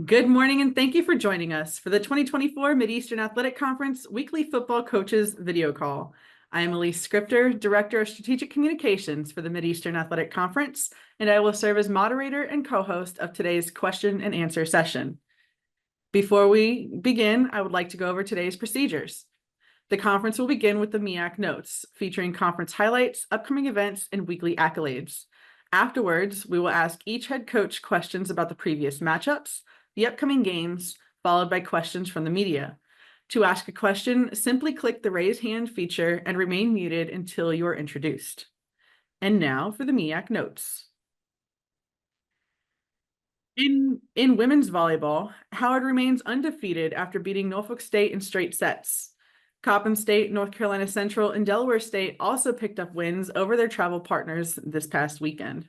Good morning, and thank you for joining us for the 2024 Mideastern Athletic Conference Weekly Football Coaches Video Call. I am Elise Scripter, Director of Strategic Communications for the Mideastern Athletic Conference, and I will serve as moderator and co-host of today's question and answer session. Before we begin, I would like to go over today's procedures. The conference will begin with the MEAC notes, featuring conference highlights, upcoming events, and weekly accolades. Afterwards, we will ask each head coach questions about the previous matchups, the upcoming games, followed by questions from the media. To ask a question, simply click the raise hand feature and remain muted until you are introduced. And now for the MEAC notes. In women's volleyball, Howard remains undefeated after beating Norfolk State in straight sets. Coppin State, North Carolina Central, and Delaware State also picked up wins over their travel partners this past weekend.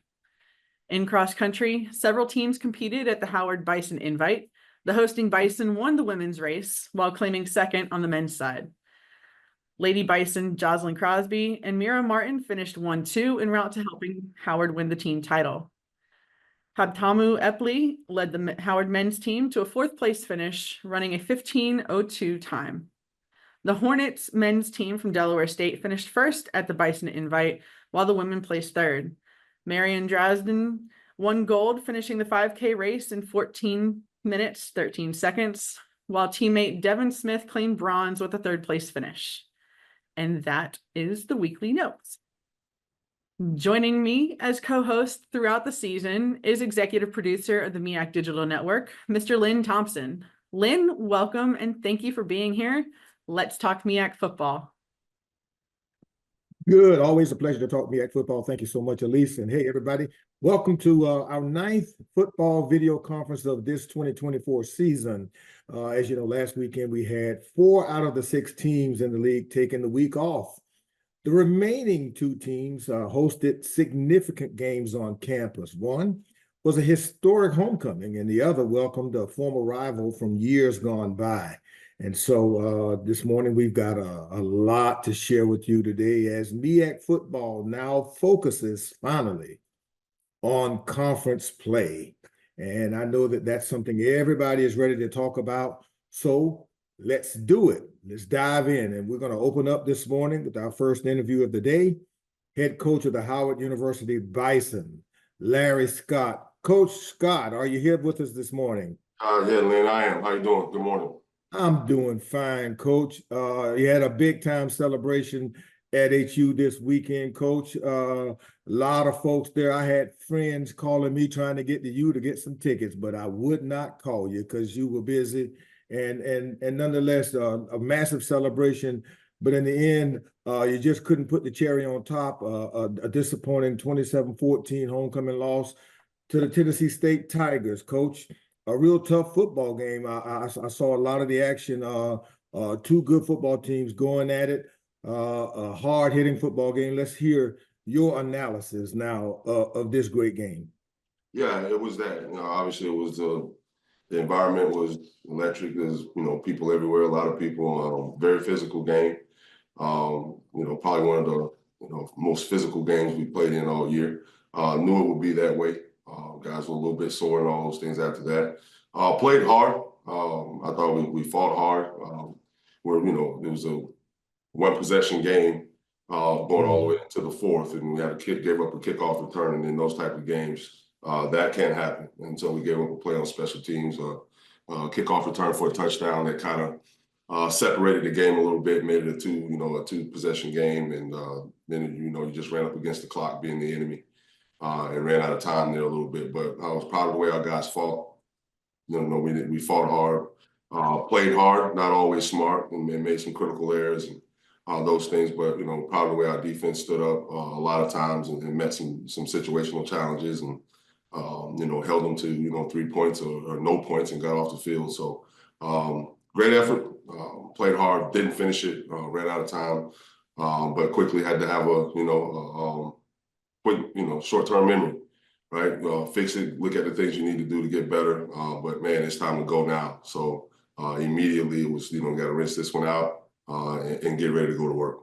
In cross country, several teams competed at the Howard Bison Invite. The hosting Bison won the women's race while claiming second on the men's side. Lady Bison Jocelyn Crosby and Mira Martin finished 1-2 en route to helping Howard win the team title. Habtamu Epley led the Howard men's team to a fourth place finish, running a 15:02 time. The Hornets men's team from Delaware State finished first at the Bison Invite, while the women placed third. Marion Drasden won gold, finishing the 5K race in 14 minutes, 13 seconds, while teammate Devin Smith claimed bronze with a third place finish. And that is the weekly notes. Joining me as co-host throughout the season is executive producer of the MEAC Digital Network, Mr. Lynn Thompson. Lynn, welcome and thank you for being here. Let's talk MEAC football. Good. Always a pleasure to talk MEAC football. Thank you so much, Elise. And hey, everybody, welcome to our 9th football video conference of this 2024 season. As you know, last weekend we had 4 out of the 6 teams in the league taking the week off. The remaining 2 teams hosted significant games on campus. One was a historic homecoming, and the other welcomed a former rival from years gone by. And so this morning, we've got a lot to share with you today as MEAC football now focuses finally on conference play. And I know that that's something everybody is ready to talk about. So let's do it. Let's dive in. And we're going to open up this morning with our first interview of the day. Head coach of the Howard University Bison, Larry Scott. Coach Scott, are you here with us this morning? Yeah, Lynn, I am. How you doing? Good morning. I'm doing fine, Coach. You had a big-time celebration at HU this weekend, Coach. A lot of folks there. I had friends calling me trying to get to you to get some tickets, but I would not call you because you were busy. And nonetheless, a massive celebration. But in the end, you just couldn't put the cherry on top. A disappointing 27-14 homecoming loss to the Tennessee State Tigers, Coach. A real tough football game. I saw a lot of the action. 2 good football teams going at it. A hard-hitting football game. Let's hear your analysis now of this great game. Yeah, it was that. Obviously, it was the environment was electric. There's people everywhere. A lot of people. Very physical game. Probably one of the most physical games we played in all year. Knew it would be that way. Guys were a little bit sore and all those things after that. Played hard. I thought we fought hard. It was a 1-possession game going all the way into the 4th, and we had gave up a kickoff return, and in those type of games, that can't happen. And so we gave up a play on special teams, kickoff return for a touchdown that kind of separated the game a little bit, made it a 2-possession game, and then you just ran up against the clock, being the enemy. And ran out of time there a little bit, but I was proud of the way our guys fought. We fought hard, played hard, not always smart, and made some critical errors and those things. But proud of the way our defense stood up a lot of times and met some situational challenges and held them to 3 points or no points and got off the field. So great effort. Played hard, didn't finish it, ran out of time, but quickly had to have a quick, short-term memory, right? Fix it, look at the things you need to do to get better. But man, it's time to go now. So immediately it was, got to rinse this one out and get ready to go to work.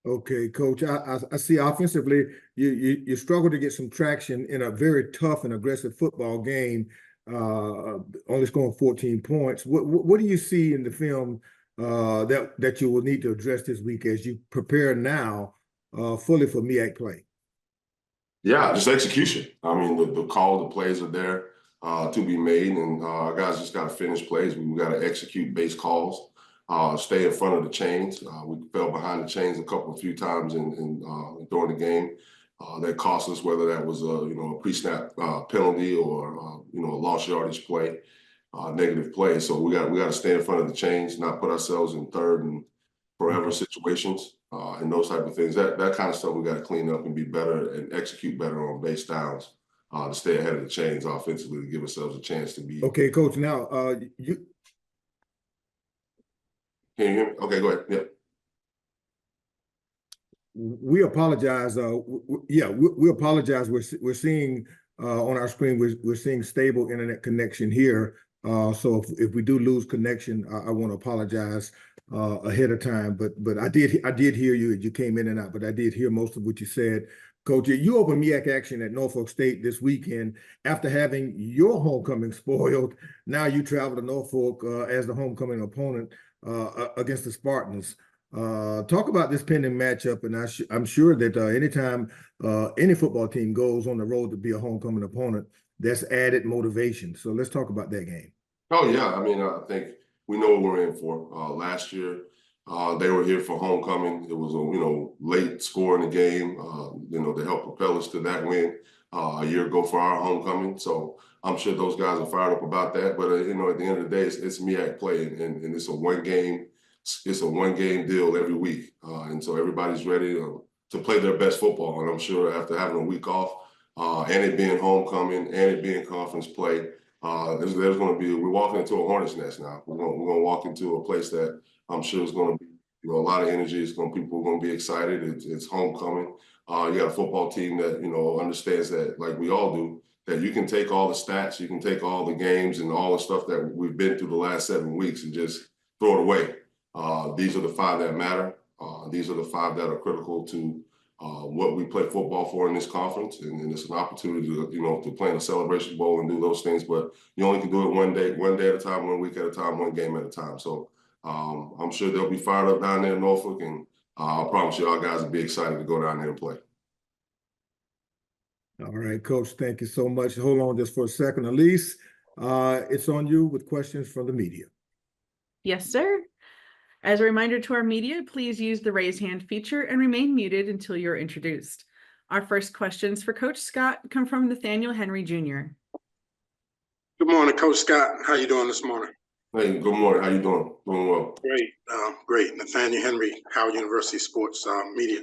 Okay, Coach. I see offensively you struggle to get some traction in a very tough and aggressive football game. Only scoring 14 points. What do you see in the film that you will need to address this week as you prepare now fully for MEAC play? Yeah, just execution. I mean, the call, the plays are there to be made, and our guys just got to finish plays. We got to execute base calls, stay in front of the chains. We fell behind the chains a few times during the game. That cost us, whether that was a pre-snap penalty or a lost yardage play, negative play. So we got to stay in front of the chains, not put ourselves in third and forever situations. And those type of things, that kind of stuff we got to clean up and be better and execute better on base downs to stay ahead of the chains offensively to give ourselves a chance to be. Okay, Coach. Now, you Can you hear me? Okay, go ahead. Yeah. We apologize. We apologize. We're seeing on our screen we're seeing stable internet connection here. So if we do lose connection, I want to apologize ahead of time. But I did hear you. You came in and out, but I did hear most of what you said. Coach, you opened MEAC action at Norfolk State this weekend after having your homecoming spoiled. Now you travel to Norfolk as the homecoming opponent against the Spartans. Talk about this pending matchup, and I'm sure that anytime any football team goes on the road to be a homecoming opponent, that's added motivation. So let's talk about that game. Oh yeah, I mean, I think we know what we're in for. Last year, they were here for homecoming. It was a late score in the game, to help propel us to that win a year ago for our homecoming. So I'm sure those guys are fired up about that. But at the end of the day, it's MEAC play, and it's a one game. It's a one-game deal every week, and so everybody's ready to play their best football. And I'm sure after having a week off and it being homecoming and it being conference play, there's going to be we're walking into a hornet's nest now. We're going to walk into a place that I'm sure is going to be a lot of energy. People are going to be excited. It's homecoming. You got a football team that understands that, like we all do, that you can take all the stats, you can take all the games and all the stuff that we've been through the last 7 weeks and just throw it away. These are the 5 that matter. These are the 5 that are critical to what we play football for in this conference, and it's an opportunity to play in a Celebration Bowl and do those things. But you only can do it one day at a time, 1 week at a time, 1 game at a time. So I'm sure they'll be fired up down there in Norfolk, and I promise you, our guys will be excited to go down there and play. All right, Coach. Thank you so much. Hold on just for a second, Elise. It's on you with questions from the media. Yes, sir. As a reminder to our media, please use the raise hand feature and remain muted until you're introduced. Our first questions for Coach Scott come from Nathaniel Henry Jr. Good morning, Coach Scott. How you doing this morning? Hey, good morning. How you doing? Doing well. Great, great. Nathaniel Henry, Howard University Sports Media.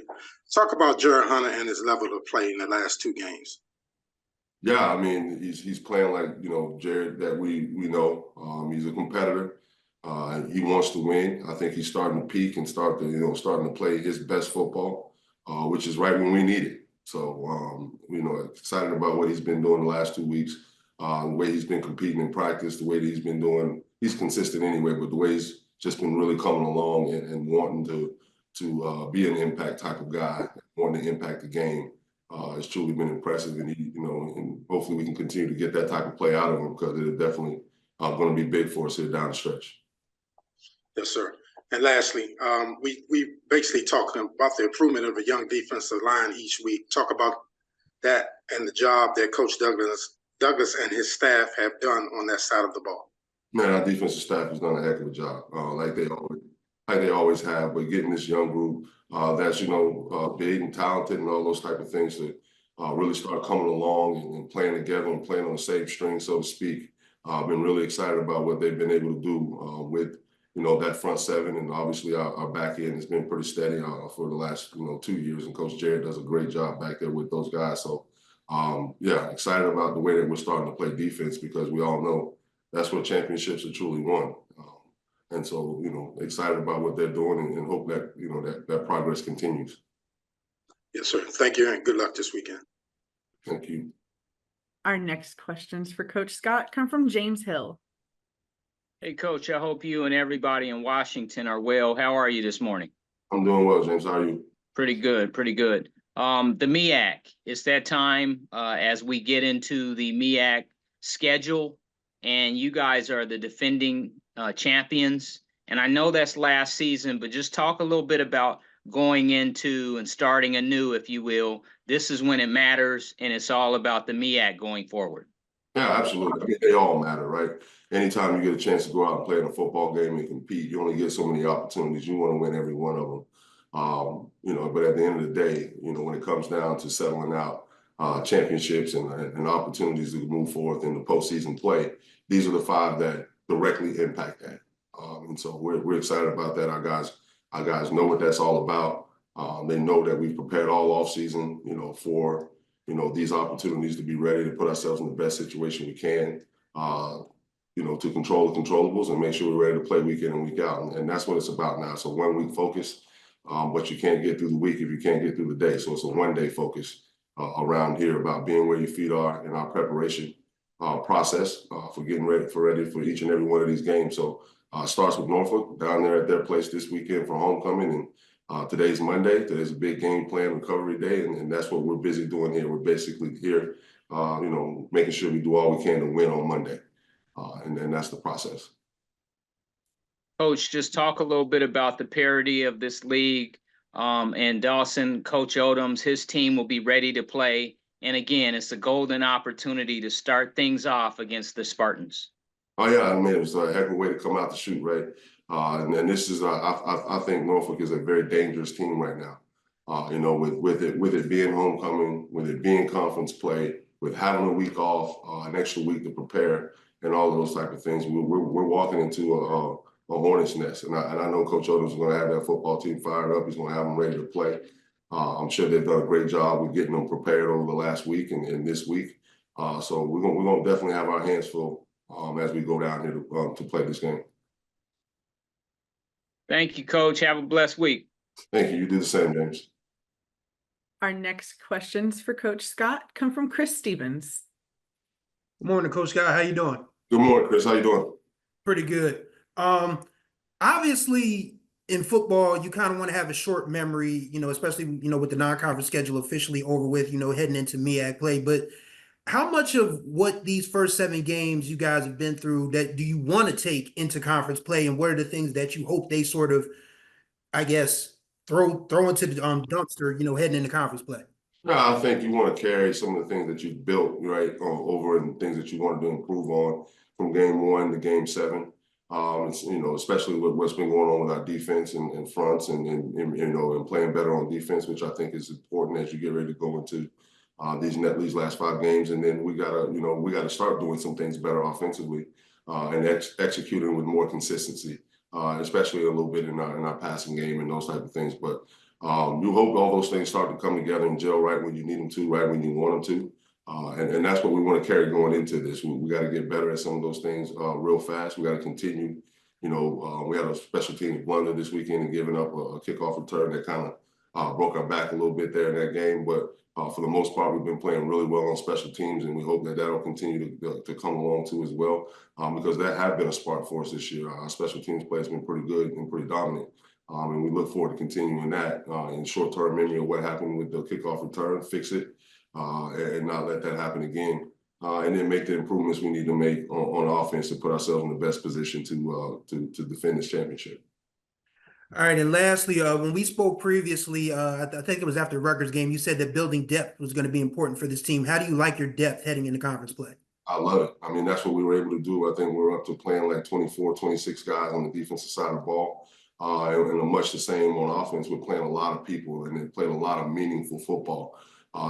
Talk about Jared Hunter and his level of play in the last 2 games. Yeah, I mean, he's playing like Jared that we know. He's a competitor. He wants to win. I think he's starting to peak and starting to play his best football, which is right when we need it. So, excited about what he's been doing the last 2 weeks, the way he's been competing in practice, the way that he's been doing. He's consistent anyway, but the way he's just been really coming along and wanting to be an impact type of guy, wanting to impact the game, has truly been impressive. And and hopefully we can continue to get that type of play out of him, because it's definitely going to be big for us here down the stretch. Yes, sir. And lastly, we basically talking about the improvement of a young defensive line each week. Talk about that and the job that Coach Douglas and his staff have done on that side of the ball. Man, our defensive staff has done a heck of a job, like they always have. But getting this young group that's big and talented and all those type of things to really start coming along and playing together and playing on the same string, so to speak. I've been really excited about what they've been able to do with that front 7, and obviously our back end has been pretty steady for the last 2 years, and Coach Jared does a great job back there with those guys. So yeah, excited about the way that we're starting to play defense, because we all know that's what championships are truly won. And so excited about what they're doing, and hope that that progress continues. Yes, sir. Thank you, and good luck this weekend. Thank you. Our next questions for Coach Scott come from James Hill. Hey, Coach, I hope you and everybody in Washington are well. How are you this morning? I'm doing well, James. How are you? Pretty good, pretty good. The MEAC, it's that time as we get into the MEAC schedule, and you guys are the defending champions. And I know that's last season, but just talk a little bit about going into and starting anew, if you will. This is when it matters, and it's all about the MEAC going forward. Yeah, absolutely. I mean, they all matter, right? Anytime you get a chance to go out and play in a football game and compete, you only get so many opportunities. You want to win every one of them. But at the end of the day, when it comes down to settling out championships and opportunities to move forward in the postseason play, these are the five that directly impact that. And so we're excited about that. Our guys know what that's all about. They know that we've prepared all offseason, for these opportunities to be ready to put ourselves in the best situation we can, to control the controllables and make sure we're ready to play week in and week out. And that's what it's about now. So 1 week focus, but you can't get through the week if you can't get through the day. So it's a 1 day focus around here about being where your feet are in our preparation process for getting ready for each and every one of these games. So starts with Norfolk down there at their place this weekend for homecoming. And today's Monday. Today's a big game plan recovery day, and that's what we're busy doing here. We're basically here, making sure we do all we can to win on Monday, and that's the process. Coach, just talk a little bit about the parity of this league. And Dawson, Coach Odoms, his team will be ready to play. And again, it's a golden opportunity to start things off against the Spartans. Oh yeah, I mean, it's a heck of a way to come out to shoot, right? And this is, I think Norfolk is a very dangerous team right now. With it being homecoming, with it being conference play, with having a week off, an extra week to prepare, and all of those type of things, we're walking into a hornet's nest. And I know Coach Odoms is going to have that football team fired up. He's going to have them ready to play. I'm sure they've done a great job with getting them prepared over the last week and this week. So we're going to definitely have our hands full as we go down here to play this game. Thank you, Coach. Have a blessed week. Thank you. You do the same, James. Our next questions for Coach Scott come from Chris Stevens. Good morning, Coach Scott. How you doing? Good morning, Chris. How you doing? Pretty good. Obviously, in football, you kind of want to have a short memory, especially, with the non-conference schedule officially over with, heading into MEAC play. But how much of what these first 7 games you guys have been through that do you want to take into conference play, and what are the things that you hope they sort of, I guess, throw into the dumpster, heading into conference play? No, I think you want to carry some of the things that you've built, right, over and things that you want to improve on from game 1 to game 7. Especially with what's been going on with our defense and fronts and playing better on defense, which I think is important as you get ready to go into these last 5 games. And then we gotta start doing some things better offensively and executing with more consistency, especially a little bit in our passing game and those type of things. But you hope all those things start to come together and gel right when you need them to, right when you want them to. And that's what we want to carry going into this. We got to get better at some of those things real fast. We got to continue. We had a special teams blunder this weekend and giving up a kickoff return that kind of broke our back a little bit there in that game. But for the most part, we've been playing really well on special teams, and we hope that that'll continue to come along too as well, because that has been a spark for us this year. Our special teams play has been pretty good and pretty dominant. And we look forward to continuing that in short-term memory of what happened with the kickoff return, fix it, and not let that happen again. And then make the improvements we need to make on offense to put ourselves in the best position to defend this championship. All right, and lastly, when we spoke previously, I think it was after the Rutgers game, you said that building depth was going to be important for this team. How do you like your depth heading into conference play? I love it. I mean, that's what we were able to do. I think we're up to playing like 24, 26 guys on the defensive side of the ball. And much the same on offense. We're playing a lot of people and they played a lot of meaningful football.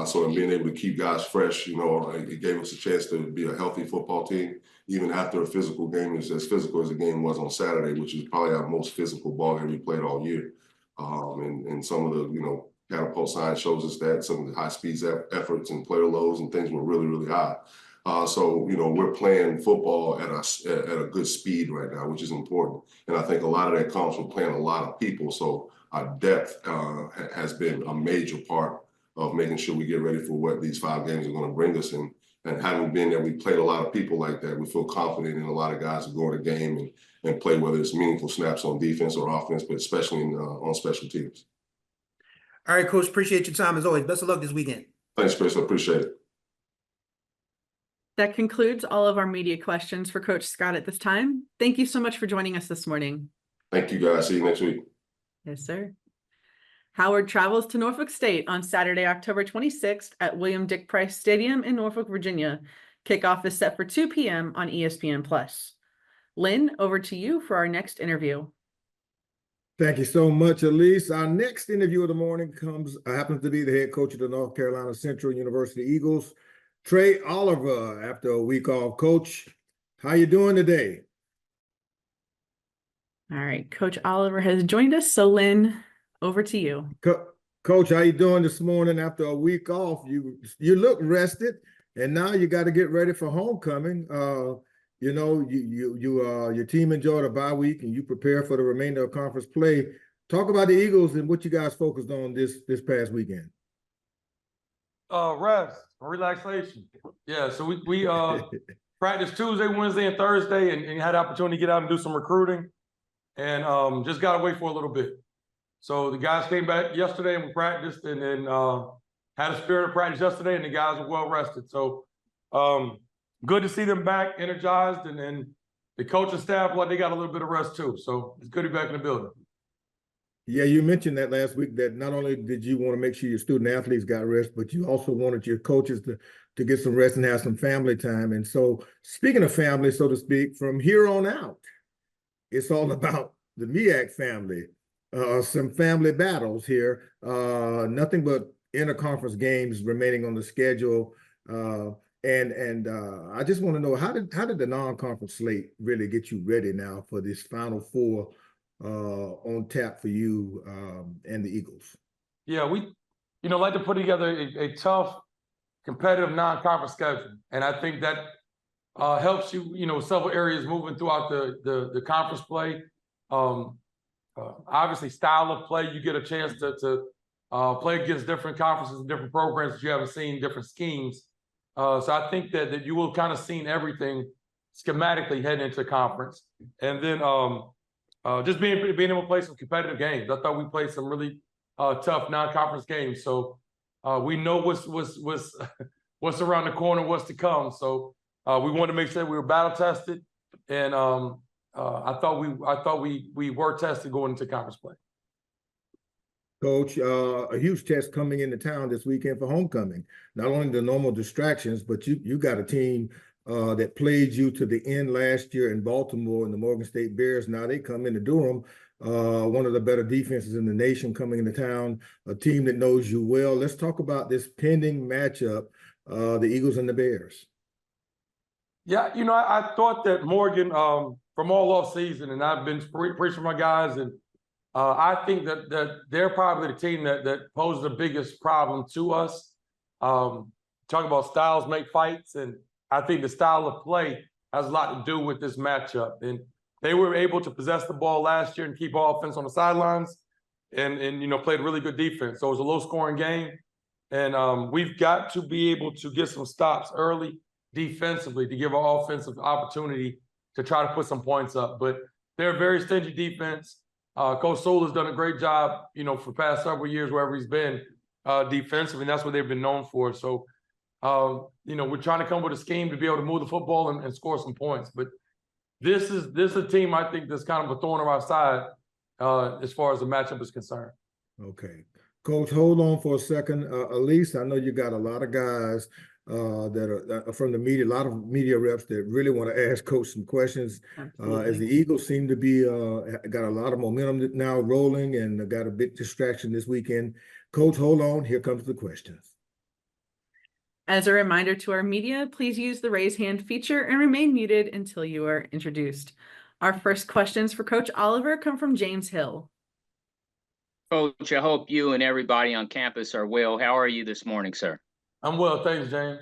So in being able to keep guys fresh, it gave us a chance to be a healthy football team, even after a physical game is as physical as the game was on Saturday, which is probably our most physical ball game we played all year. And some of the, catapult sign shows us that some of the high speeds efforts and player loads and things were really, really high. So we're playing football at a good speed right now, which is important. And I think a lot of that comes from playing a lot of people. So our depth has been a major part of making sure we get ready for what these 5 games are going to bring us. And having been that we played a lot of people like that, we feel confident in a lot of guys to go in the game and play, whether it's meaningful snaps on defense or offense, but especially on special teams. All right, Coach, appreciate your time as always. Best of luck this weekend. Thanks, Chris. I appreciate it. That concludes all of our media questions for Coach Scott at this time. Thank you so much for joining us this morning. Thank you, guys. See you next week. Yes, sir. Howard travels to Norfolk State on Saturday, October 26th at William Dick Price Stadium in Norfolk, Virginia. Kickoff is set for 2 p.m. on ESPN+. Lynn, over to you for our next interview. Thank you so much, Elise. Our next interview of the morning happens to be the head coach of the North Carolina Central University Eagles, Trey Oliver, after a week off. Coach, how you doing today? All right, Coach Oliver has joined us. So Lynn, over to you. Coach, how you doing this morning after a week off? You look rested, and now you got to get ready for homecoming. You know, your team enjoyed a bye week, and you prepare for the remainder of conference play. Talk about the Eagles and what you guys focused on this past weekend. Rest, relaxation. Yeah, so we practiced Tuesday, Wednesday, and Thursday, and had the opportunity to get out and do some recruiting, and just got away for a little bit. So the guys came back yesterday and we practiced, and then had a spirit of practice yesterday, and the guys were well rested. So good to see them back, energized, and the coaching staff, well, they got a little bit of rest too. So it's good to be back in the building. Yeah, you mentioned that last week, that not only did you want to make sure your student athletes got rest, but you also wanted your coaches to get some rest and have some family time. And so, speaking of family, so to speak, from here on out, it's all about the MEAC family. Some family battles here. Nothing but interconference games remaining on the schedule. And I just want to know, how did the non-conference slate really get you ready now for this Final Four on tap for you and the Eagles? Yeah, we, like to put together a tough, competitive non-conference schedule, and I think that helps you, several areas moving throughout the conference play. Obviously, style of play, you get a chance to play against different conferences and different programs that you haven't seen, different schemes. So I think that you will kind of seen everything schematically heading into the conference, and then just being able to play some competitive games. I thought we played some really tough non-conference games, so we know what's around the corner, what's to come. So we wanted to make sure we were battle tested, and I thought we were tested going into conference play. Coach, a huge test coming into town this weekend for homecoming. Not only the normal distractions, but you got a team that played you to the end last year in Baltimore, and the Morgan State Bears. Now they come into Durham, one of the better defenses in the nation coming into town, a team that knows you well. Let's talk about this pending matchup, the Eagles and the Bears. Yeah, I thought that Morgan, from all off season, and I've been preaching my guys, and I think that they're probably the team that poses the biggest problem to us. Talking about styles make fights, and I think the style of play has a lot to do with this matchup. And they were able to possess the ball last year and keep offense on the sidelines, and played really good defense. So it was a low-scoring game, and we've got to be able to get some stops early defensively to give our offensive opportunity to try to put some points up. But they're a very stingy defense. Coach Sola's done a great job, for the past several years, wherever he's been defensive, and that's what they've been known for. So, we're trying to come with a scheme to be able to move the football and score some points. But this is a team, I think, that's kind of a thorn in our side as far as the matchup is concerned. Okay. Coach, hold on for a second. Elise, I know you got a lot of guys that are from the media, a lot of media reps that really want to ask Coach some questions. As the Eagles seem to be got a lot of momentum now rolling, and got a big distraction this weekend. Coach, hold on. Here comes the questions. As a reminder to our media, please use the raise hand feature and remain muted until you are introduced. Our first questions for Coach Oliver come from James Hill. Coach, I hope you and everybody on campus are well. How are you this morning, sir? I'm well, thanks, James.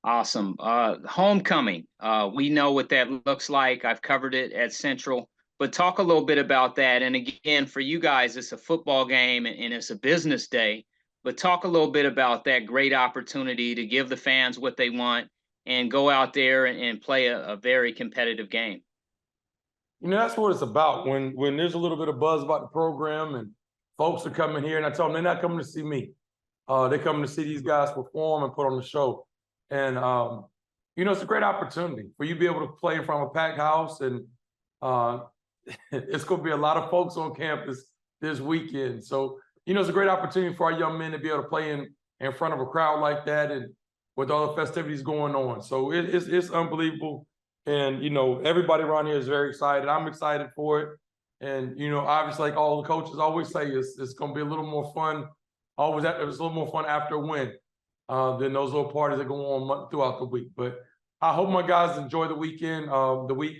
Awesome. Homecoming. We know what that looks like. I've covered it at Central, but talk a little bit about that. And again, for you guys, it's a football game and it's a business day, but talk a little bit about that great opportunity to give the fans what they want and go out there and play a very competitive game. That's what it's about. When there's a little bit of buzz about the program and folks are coming here, and I told them they're not coming to see me. They're coming to see these guys perform and put on the show. And, it's a great opportunity for you to be able to play in front of a packed house. And it's going to be a lot of folks on campus this weekend. So, it's a great opportunity for our young men to be able to play in front of a crowd like that and with all the festivities going on. So it's unbelievable. And, everybody around here is very excited. I'm excited for it. And, obviously, like all the coaches always say, it's going to be a little more fun. It's a little more fun after a win than those little parties that go on throughout the week. But I hope my guys enjoy the weekend, the week.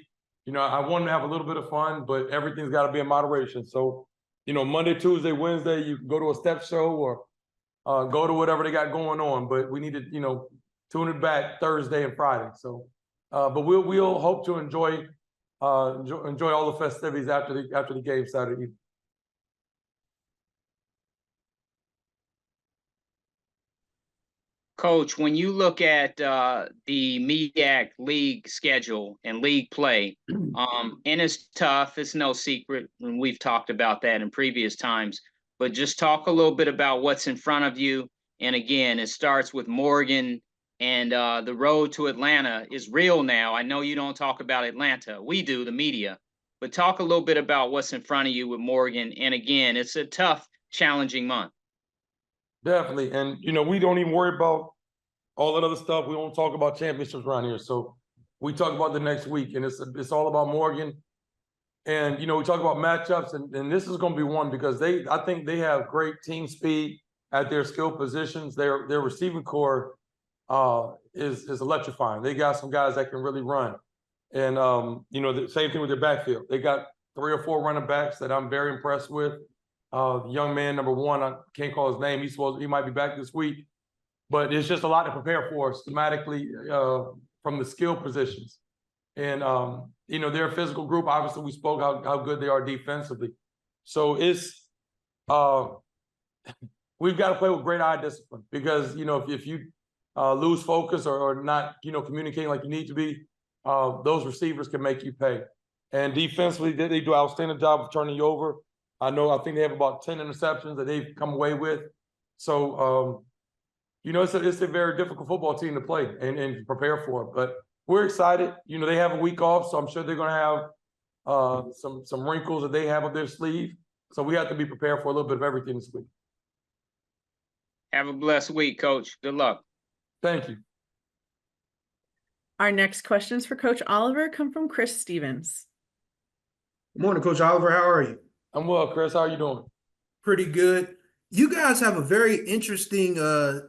I want to have a little bit of fun, but everything's got to be in moderation. So, Monday, Tuesday, Wednesday, you can go to a step show or go to whatever they got going on. But we need to, tune it back Thursday and Friday. So, but we'll hope to enjoy all the festivities after the game Saturday evening. Coach, when you look at the MEAC league schedule and league play, and it's tough, it's no secret, and we've talked about that in previous times, but just talk a little bit about what's in front of you. And again, it starts with Morgan, and the road to Atlanta is real now. I know you don't talk about Atlanta. We do, the media. But talk a little bit about what's in front of you with Morgan. And again, it's a tough, challenging month. Definitely. And, we don't even worry about all that other stuff. We don't talk about championships around here. So we talk about the next week, and it's all about Morgan. And, we talk about matchups, and this is going to be one because I think they have great team speed at their skill positions. Their receiving core is electrifying. They got some guys that can really run. And, the same thing with their backfield. They got 3 or 4 running backs that I'm very impressed with. The young man, number 1, I can't call his name. He might be back this week. But it's just a lot to prepare for schematically from the skill positions. And, they're a physical group. Obviously, we spoke how good they are defensively. So it's we've got to play with great eye discipline because, if you lose focus or not, communicating like you need to be, those receivers can make you pay. And defensively, they do an outstanding job of turning you over. I think they have about 10 interceptions that they've come away with. So, it's a very difficult football team to play and prepare for. But we're excited. They have a week off, so I'm sure they're going to have some wrinkles that they have up their sleeve. So we have to be prepared for a little bit of everything this week. Have a blessed week, Coach. Good luck. Thank you. Our next questions for Coach Oliver come from Chris Stevens. Good morning, Coach Oliver. How are you? I'm well, Chris. How are you doing? Pretty good. You guys have a very interesting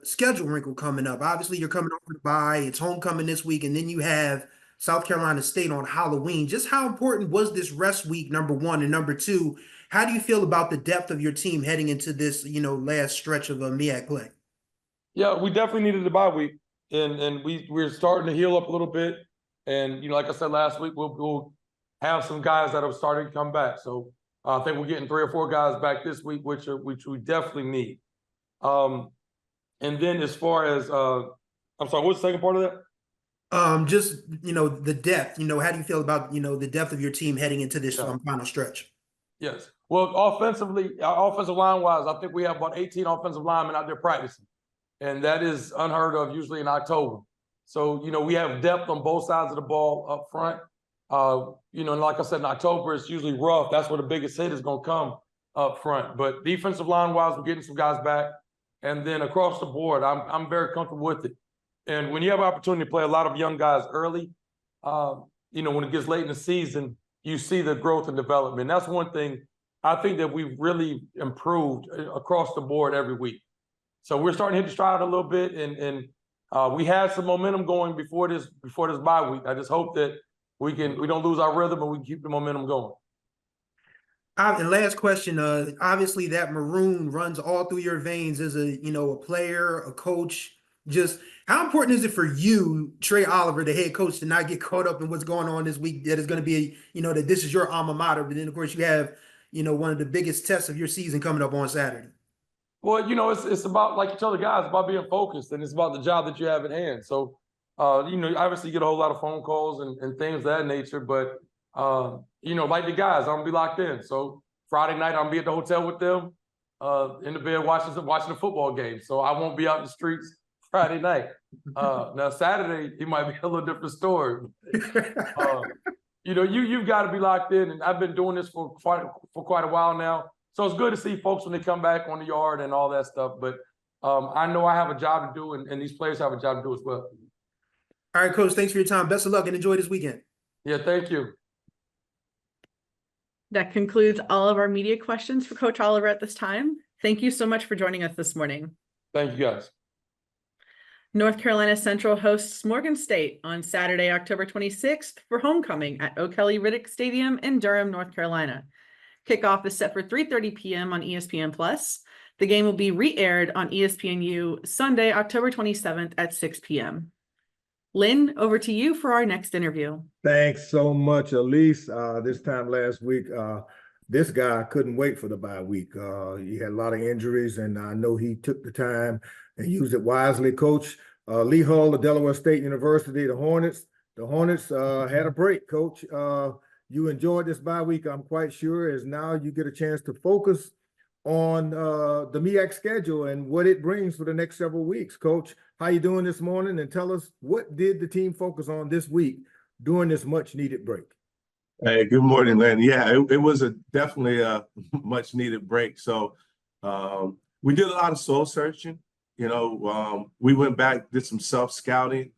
schedule wrinkle coming up. Obviously, you're coming off the bye. It's homecoming this week, and then you have South Carolina State on Halloween. Just how important was this rest week, number 1, and number 2, how do you feel about the depth of your team heading into this, last stretch of MEAC play? Yeah, we definitely needed the bye week, and we're starting to heal up a little bit. And like I said last week, we'll have some guys that have started to come back. So I think we're getting 3 or 4 guys back this week, which we definitely need. And then as far as I'm sorry, what's the second part of that? Just the depth. How do you feel about the depth of your team heading into this final stretch? Yes. Well, offensive line wise, I think we have about 18 offensive linemen out there practicing, and that is unheard of usually in October. So we have depth on both sides of the ball up front. And like I said, in October, it's usually rough. That's where the biggest hit is going to come up front. But defensive line wise, we're getting some guys back. And then across the board, I'm very comfortable with it. And when you have an opportunity to play a lot of young guys early, when it gets late in the season, you see the growth and development. That's one thing I think that we've really improved across the board every week. So we're starting to hit the stride a little bit, and we had some momentum going before this bye week. I just hope that we don't lose our rhythm and we can keep the momentum going. And last question, obviously that maroon runs all through your veins as a player, a coach. Just how important is it for you, Trey Oliver, the head coach, to not get caught up in what's going on this week? That is going to be, that this is your alma mater, but then of course you have, one of the biggest tests of your season coming up on Saturday. Well, it's about, like you tell the guys, about being focused, and it's about the job that you have at hand. So, obviously you get a whole lot of phone calls and things of that nature, but like the guys, I'm gonna be locked in. So Friday night, I'm gonna be at the hotel with them. in the bed watching the football game. So I won't be out in the streets Friday night. Now Saturday, it might be a little different story. You know, you've got to be locked in, and I've been doing this for quite a while now. So it's good to see folks when they come back on the yard and all that stuff. But I know I have a job to do, and these players have a job to do as well. All right, Coach, thanks for your time. Best of luck and enjoy this weekend. Yeah, thank you. That concludes all of our media questions for Coach Oliver at this time. Thank you so much for joining us this morning. Thank you, guys. North Carolina Central hosts Morgan State on Saturday, October 26th for homecoming at O'Kelly Riddick Stadium in Durham, North Carolina. Kickoff is set for 3:30 p.m. on ESPN+. The game will be re-aired on ESPNU Sunday, October 27th at 6 p.m. Lynn, over to you for our next interview. Thanks so much, Elise. This time last week, this guy couldn't wait for the bye week. He had a lot of injuries, and I know he took the time and used it wisely. Coach Lee Hull of Delaware State University, the Hornets had a break, Coach. You enjoyed this bye week, I'm quite sure, as now you get a chance to focus on the MEAC schedule and what it brings for the next several weeks. Coach, how you doing this morning? And tell us, what did the team focus on this week during this much needed break? Hey, good morning, Len. Yeah, it was definitely a much needed break. So we did a lot of soul searching. You know, we went back, did some self-scouting,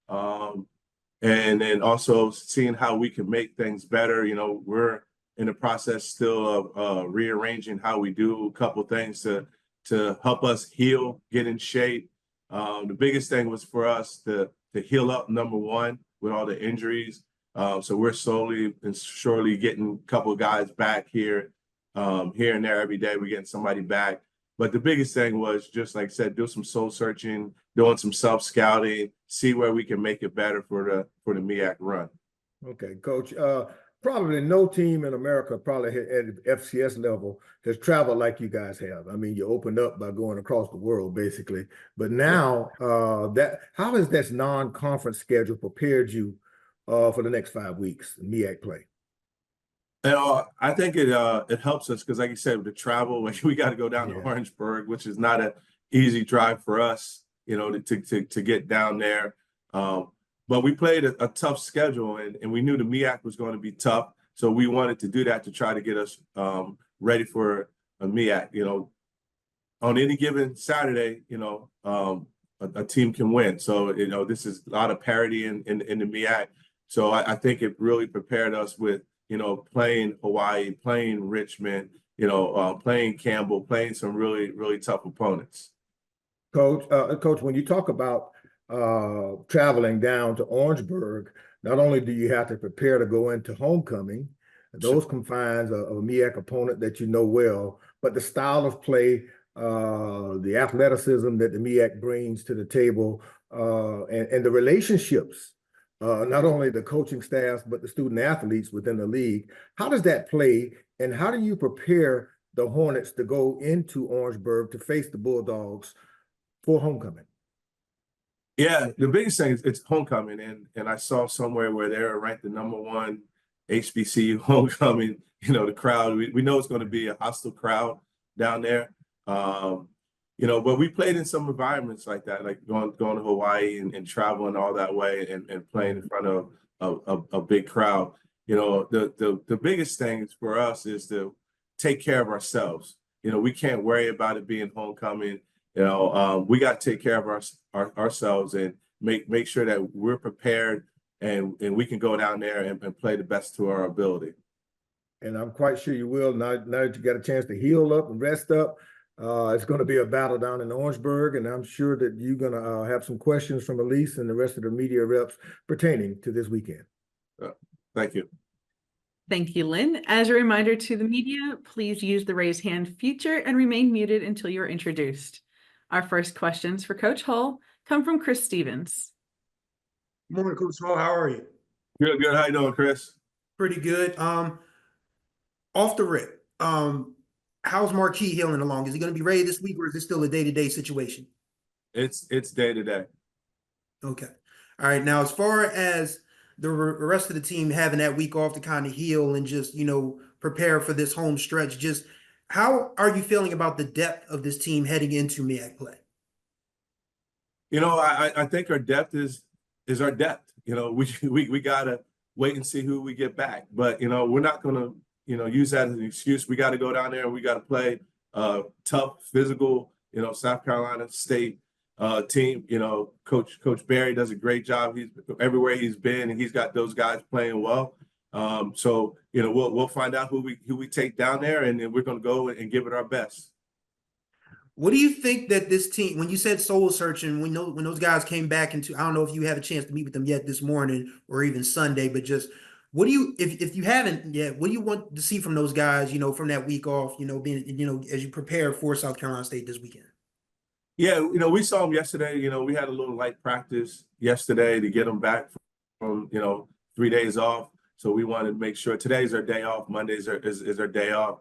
and then also seeing how we can make things better. You know, we're in the process still of rearranging how we do a couple things to help us heal, get in shape. The biggest thing was for us to heal up, number one, with all the injuries. So we're slowly and surely getting a couple of guys back here and there every day. We're getting somebody back. But the biggest thing was, just like I said, do some soul searching, doing some self-scouting, see where we can make it better for the MEAC run. Okay, Coach. Probably no team in America, probably at FCS level, has traveled like you guys have. I mean, you opened up by going across the world, basically. But now, how has this non-conference schedule prepared you for the next 5 weeks, MEAC play? I think it helps us because, like you said, with the travel, like we got to go down to Orangeburg, which is not an easy drive for us, you know, to get down there. But we played a tough schedule, and we knew the MEAC was going to be tough. So we wanted to do that to try to get us ready for a MEAC. You know, on any given Saturday, you know, a team can win. So, you know, this is a lot of parity in the MEAC. So I think it really prepared us with, you know, playing Hawaii, playing Richmond, you know, playing Campbell, playing some really, really tough opponents. Coach, when you talk about traveling down to Orangeburg, not only do you have to prepare to go into homecoming, those confines of a MEAC opponent that you know well, but the style of play, the athleticism that the MEAC brings to the table, and the relationships, not only the coaching staffs, but the student athletes within the league. How does that play, and how do you prepare the Hornets to go into Orangeburg to face the Bulldogs for homecoming? Yeah, the biggest thing is it's homecoming, and I saw somewhere where they're ranked the #1 HBCU homecoming. You know, the crowd, we know it's going to be a hostile crowd down there. You know, but we played in some environments like that, like going to Hawaii and traveling all that way and playing in front of a big crowd. You know, the biggest thing for us is to take care of ourselves. You know, we can't worry about it being homecoming. You know, we got to take care of ourselves and make sure that we're prepared and we can go down there and play the best to our ability. And I'm quite sure you will. Now that you got a chance to heal up and rest up, it's going to be a battle down in Orangeburg, and I'm sure that you're going to have some questions from Elise and the rest of the media reps pertaining to this weekend. Thank you. Thank you, Lynn. As a reminder to the media, please use the raise hand feature and remain muted until you're introduced. Our first questions for Coach Hull come from Chris Stevens. Good morning, Coach Hull. How are you? Good. How you doing, Chris? Pretty good. Off the rip, how's Marquis healing along? Is he going to be ready this week, or is it still a day-to-day situation? It's day to day. Okay. All right. Now, as far as the rest of the team having that week off to kind of heal and just, you know, prepare for this home stretch, just How are you feeling about the depth of this team heading into MEAC play? You know, I think our depth is our depth. You know, we gotta wait and see who we get back. But you know, we're not gonna use that as an excuse. We got to go down there and we got to play tough, physical. South Carolina State team. Coach Barry does a great job. He's everywhere he's been, and he's got those guys playing well. So we'll find out who we take down there, and then we're gonna go and give it our best. What do you think that this team, when you said soul searching, when those guys came back into, I don't know if you have a chance to meet with them yet this morning or even Sunday, but just what do you, if you haven't yet, what do you want to see from those guys, from that week off, being, as you prepare for South Carolina State this weekend? Yeah, we saw them yesterday. We had a little light practice yesterday to get them back from 3 days off. So we wanted to make sure today's our day off. Mondays is our day off.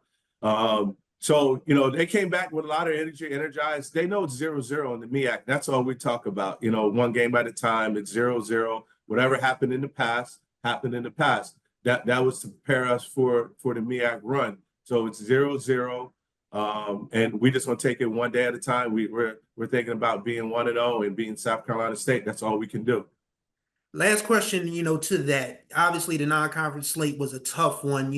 So, they came back with a lot of energy, energized. They know it's 0-0 in the MEAC. That's all we talk about. One game at a time. It's 0-0. Whatever happened in the past, happened in the past. That was to prepare us for the MEAC run. So it's 0-0. And we just want to take it one day at a time. We're thinking about being 1-0 and being South Carolina State. That's all we can do. Last question, to that. Obviously, the non-conference slate was a tough one,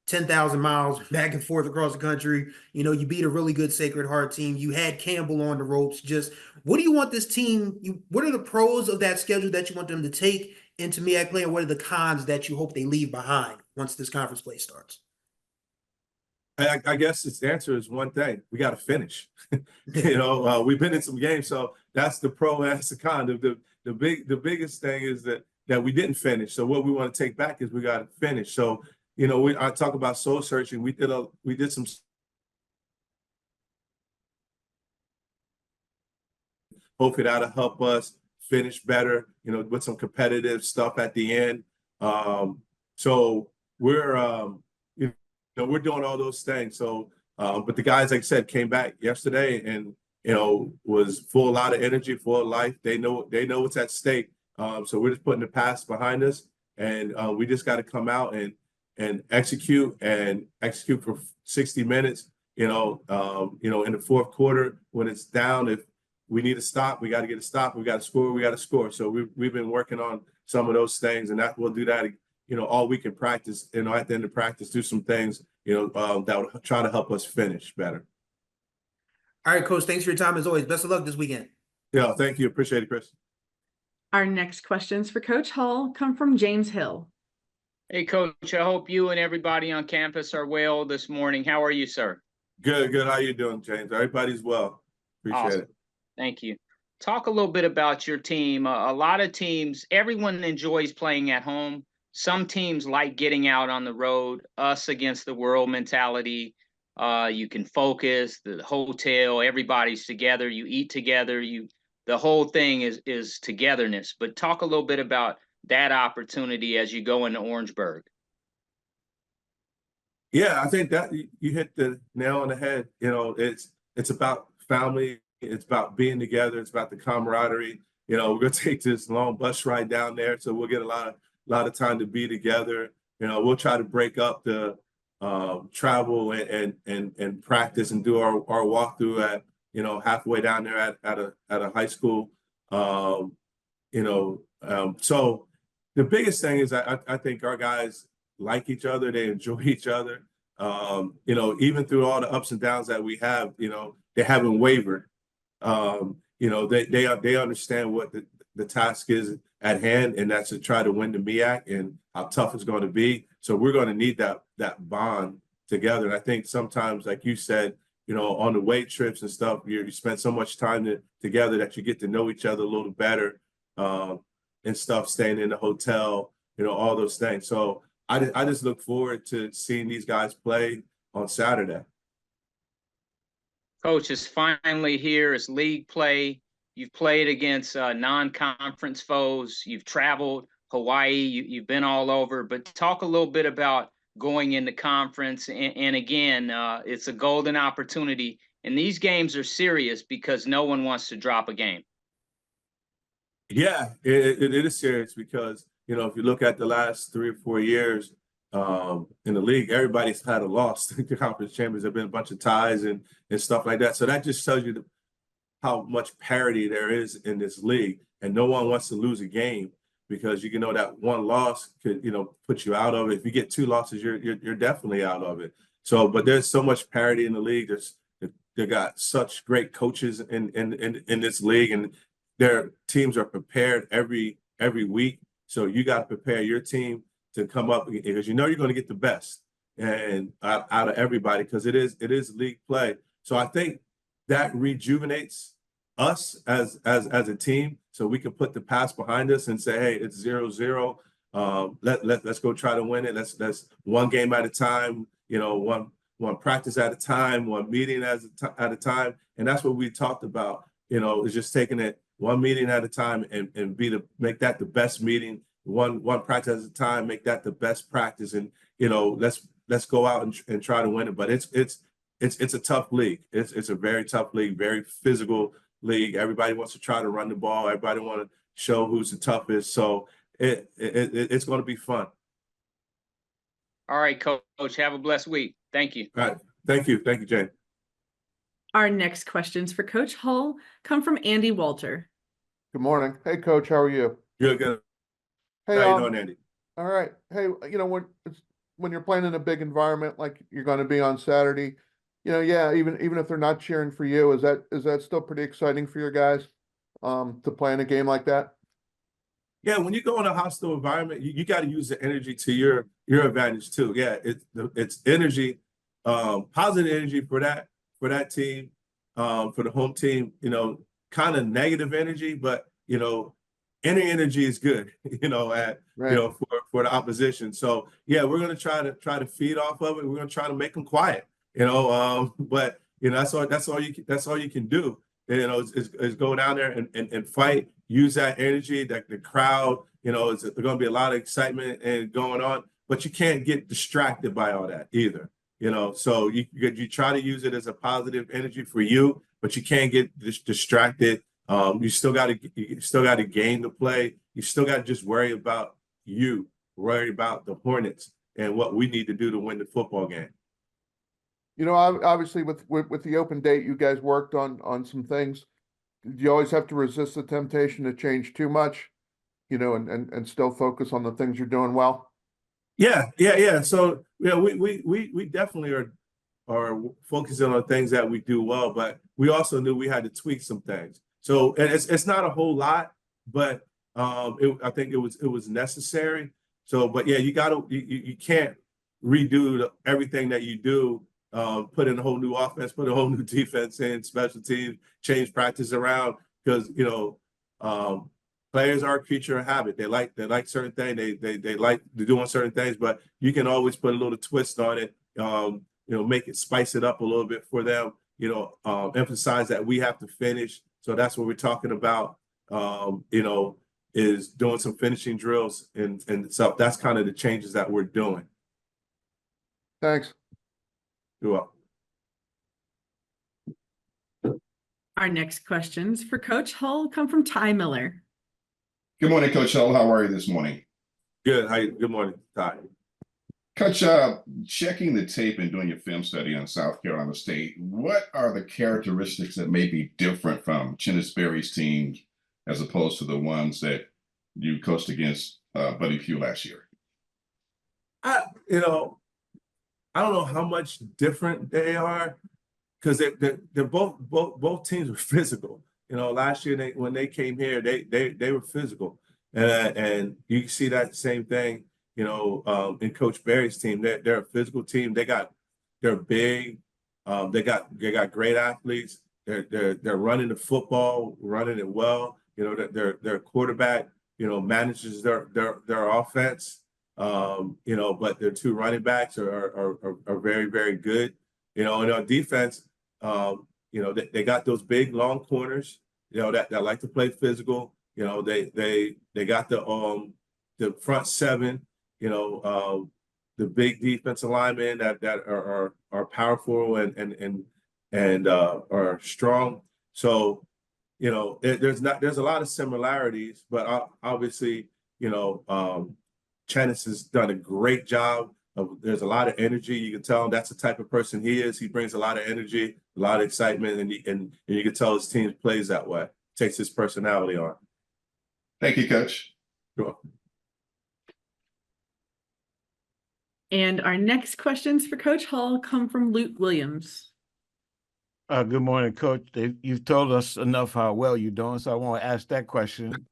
10,000 miles back and forth across the country. You beat a really good Sacred Heart team. You had Campbell on the ropes. Just what do you want this team? What are the pros of that schedule that you want them to take into MEAC play, and what are the cons that you hope they leave behind once this conference play starts? I guess the answer is one thing: we got to finish. We've been in some games, so that's the pro and that's the con. The biggest thing is that we didn't finish. So what we want to take back is we got to finish. So I talk about soul searching. We did some. Hopefully that'll help us finish better. With some competitive stuff at the end. So we're we're doing all those things. So, but the guys, like I said, came back yesterday and was full, a lot of energy, full of life. They know what's at stake. So we're just putting the past behind us, and we just got to come out and execute for 60 minutes. In the fourth quarter when it's down, if we need to stop, we got to get a stop. We got to score. We got to score. So we've been working on some of those things, and that we'll do that. All week in practice. At the end of practice, do some things. That will try to help us finish better. All right, Coach. Thanks for your time as always. Best of luck this weekend. Yeah, thank you. Appreciate it, Chris. Our next questions for Coach Hull come from James Hill. Hey, Coach, I hope you and everybody on campus are well this morning. How are you, sir? Good. How you doing, James? Everybody's well. Appreciate Awesome. it. Thank you. Talk a little bit about your team. A lot of teams, everyone enjoys playing at home. Some teams like getting out on the road, us against the world mentality. You can focus, the hotel, everybody's together, you eat together, the whole thing is togetherness. But talk a little bit about that opportunity as you go into Orangeburg. Yeah, I think that you hit the nail on the head. It's about family, it's about being together, it's about the camaraderie. We're gonna take this long bus ride down there, so we'll get a lot of time to be together. We'll try to break up the travel and practice and do our walkthrough at halfway down there at a high school. So the biggest thing is I think our guys like each other, they enjoy each other. Even through all the ups and downs that we have, they haven't wavered. They understand what the task is at hand, and that's to try to win the MEAC and how tough it's going to be. So we're going to need that bond together. And I think sometimes, like you said, on the weight trips and stuff, you spend so much time together that you get to know each other a little better, and stuff, staying in the hotel, all those things. So I just look forward to seeing these guys play on Saturday. Coach, is finally here. It's league play. You've played against non-conference foes. You've traveled Hawaii. You've been all over. But talk a little bit about going into conference. And again, it's a golden opportunity. And these games are serious because no one wants to drop a game. Yeah, it is serious because, if you look at the last 3 or 4 years, in the league, everybody's had a loss. The conference champions have been a bunch of ties and stuff like that. So that just tells you how much parity there is in this league, and no one wants to lose a game because you know that one loss could put you out of it. If you get two losses, you're definitely out of it. So, but there's so much parity in the league. They got such great coaches in this league, and their teams are prepared every week. So you got to prepare your team to come up because you're going to get the best and out of everybody because it is league play. So I think that rejuvenates us as a team, so we can put the past behind us and say, hey, it's 0-0. Let's go try to win it. Let's one game at a time. One practice at a time, one meeting at a time, and that's what we talked about. Is just taking it one meeting at a time and make that the best meeting. One practice at a time, make that the best practice, and let's go out and try to win it. But it's a tough league. It's a very tough league, very physical league. Everybody wants to try to run the ball. Everybody want to show who's the toughest. So it's going to be fun. All right, Coach. Have a blessed week. Thank you. All right. Thank you, Jane. Our next questions for Coach Hull come from Andy Walter. Good morning. Hey, Coach, how are you? Good. Hey, how you doing, Andy? All right. Hey, when you're playing in a big environment like you're going to be on Saturday, even if they're not cheering for you, is that still pretty exciting for your guys to play in a game like that? Yeah, when you go in a hostile environment, you got to use the energy to your advantage too. Yeah, it's energy, positive energy for that team, for the home team. Kind of negative energy, but any energy is good. Right. For the opposition. So yeah, we're gonna try to feed off of it. We're gonna try to make them quiet. But that's all you can do. Is go down there and fight. Use that energy, that the crowd, there's going to be a lot of excitement and going on, but you can't get distracted by all that either. So you try to use it as a positive energy for you, but you can't get distracted. You still got to game the play. You still got to just worry about the Hornets and what we need to do to win the football game. Obviously with the open date, you guys worked on some things. Do you always have to resist the temptation to change too much, and still focus on the things you're doing well? Yeah. So we definitely are focusing on things that we do well, but we also knew we had to tweak some things. So and it's not a whole lot, but I think it was necessary. So, but yeah, you can't redo everything that you do. Put in a whole new offense, put a whole new defense in, special teams, change practice around because players are a creature of habit. They like certain things. They like doing certain things, but you can always put a little twist on it. Make it, spice it up a little bit for them. Emphasize that we have to finish. So that's what we're talking about. Is doing some finishing drills, and so that's kind of the changes that we're doing. Thanks. You're welcome. Our next questions for Coach Hull come from Ty Miller. Good morning, Coach Hull. How are you this morning? Good. Good morning, Ty. Coach, checking the tape and doing your film study on South Carolina State, what are the characteristics that may be different from Chennis Berry's team as opposed to the ones that you coached against Buddy Pugh last year? I don't know how much different they are because they're both teams were physical. Last year when they came here, they were physical, and you can see that same thing. In Coach Berry's team, they're a physical team. They're big. They got great athletes. They're running the football, running it well. Their quarterback, manages their offense. But their two running backs are very, very good. And on defense, they got those big long corners, that like to play physical. They got the front seven, the big defensive linemen that are powerful and are strong. So, there's a lot of similarities, but obviously, Chennis has done a great job there's a lot of energy. You can tell that's the type of person he is. He brings a lot of energy, a lot of excitement, and you can tell his team plays that way. Takes his personality on. Thank you, Coach. Sure. And our next questions for Coach Hall come from Luke Williams. Good morning, Coach. You've told us enough how well you're doing, so I won't ask that question.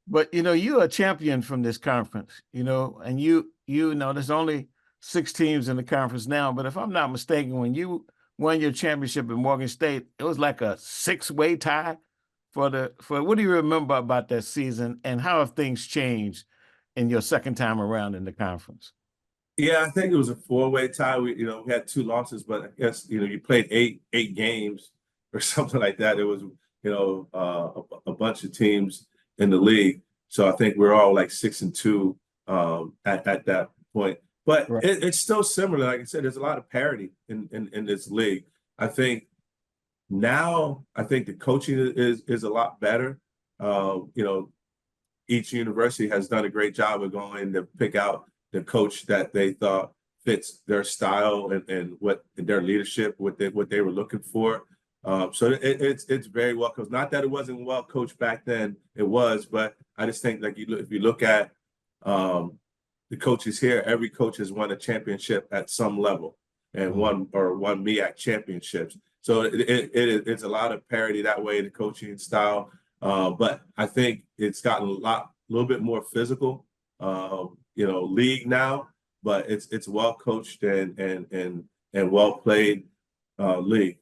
But you know, you're a champion from this conference, you know, and you know there's only 6 teams in the conference now. But if I'm not mistaken, when you won your championship at Morgan State, it was like a 6-way tie for what do you remember about that season, and how have things changed in your second time around in the conference? Yeah, I think it was a 4-way tie. We had 2 losses, but I guess, you played eight games or something like that. It was, a bunch of teams in the league. So I think we're all like 6-2 at that point. But Right. it's still similar. Like I said, there's a lot of parity in this league. I think now, the coaching is a lot better. Each university has done a great job of going to pick out the coach that they thought fits their style and what their leadership, what they were looking for. So it's very well coached. Not that it wasn't well coached back then, it was, but I just think like if you look at the coaches here, every coach has won a championship at some level and won MEAC championships. So it's a lot of parity that way, the coaching style. But I think it's gotten a little bit more physical, league now, but it's well coached and well played league.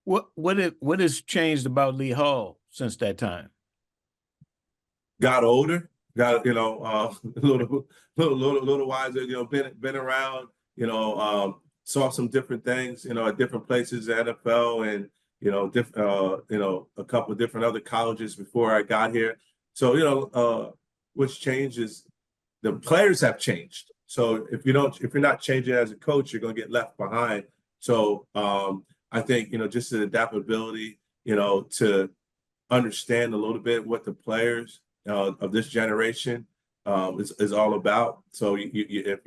What has changed about Lee Hall since that time? Got older, got a little wiser. Been around. Saw some different things. At different places, the NFL, and a couple of different other colleges before I got here. So what's changed is the players have changed. So if you're not changing as a coach, you're going to get left behind. So I think just the adaptability, to understand a little bit what the players of this generation is all about. So you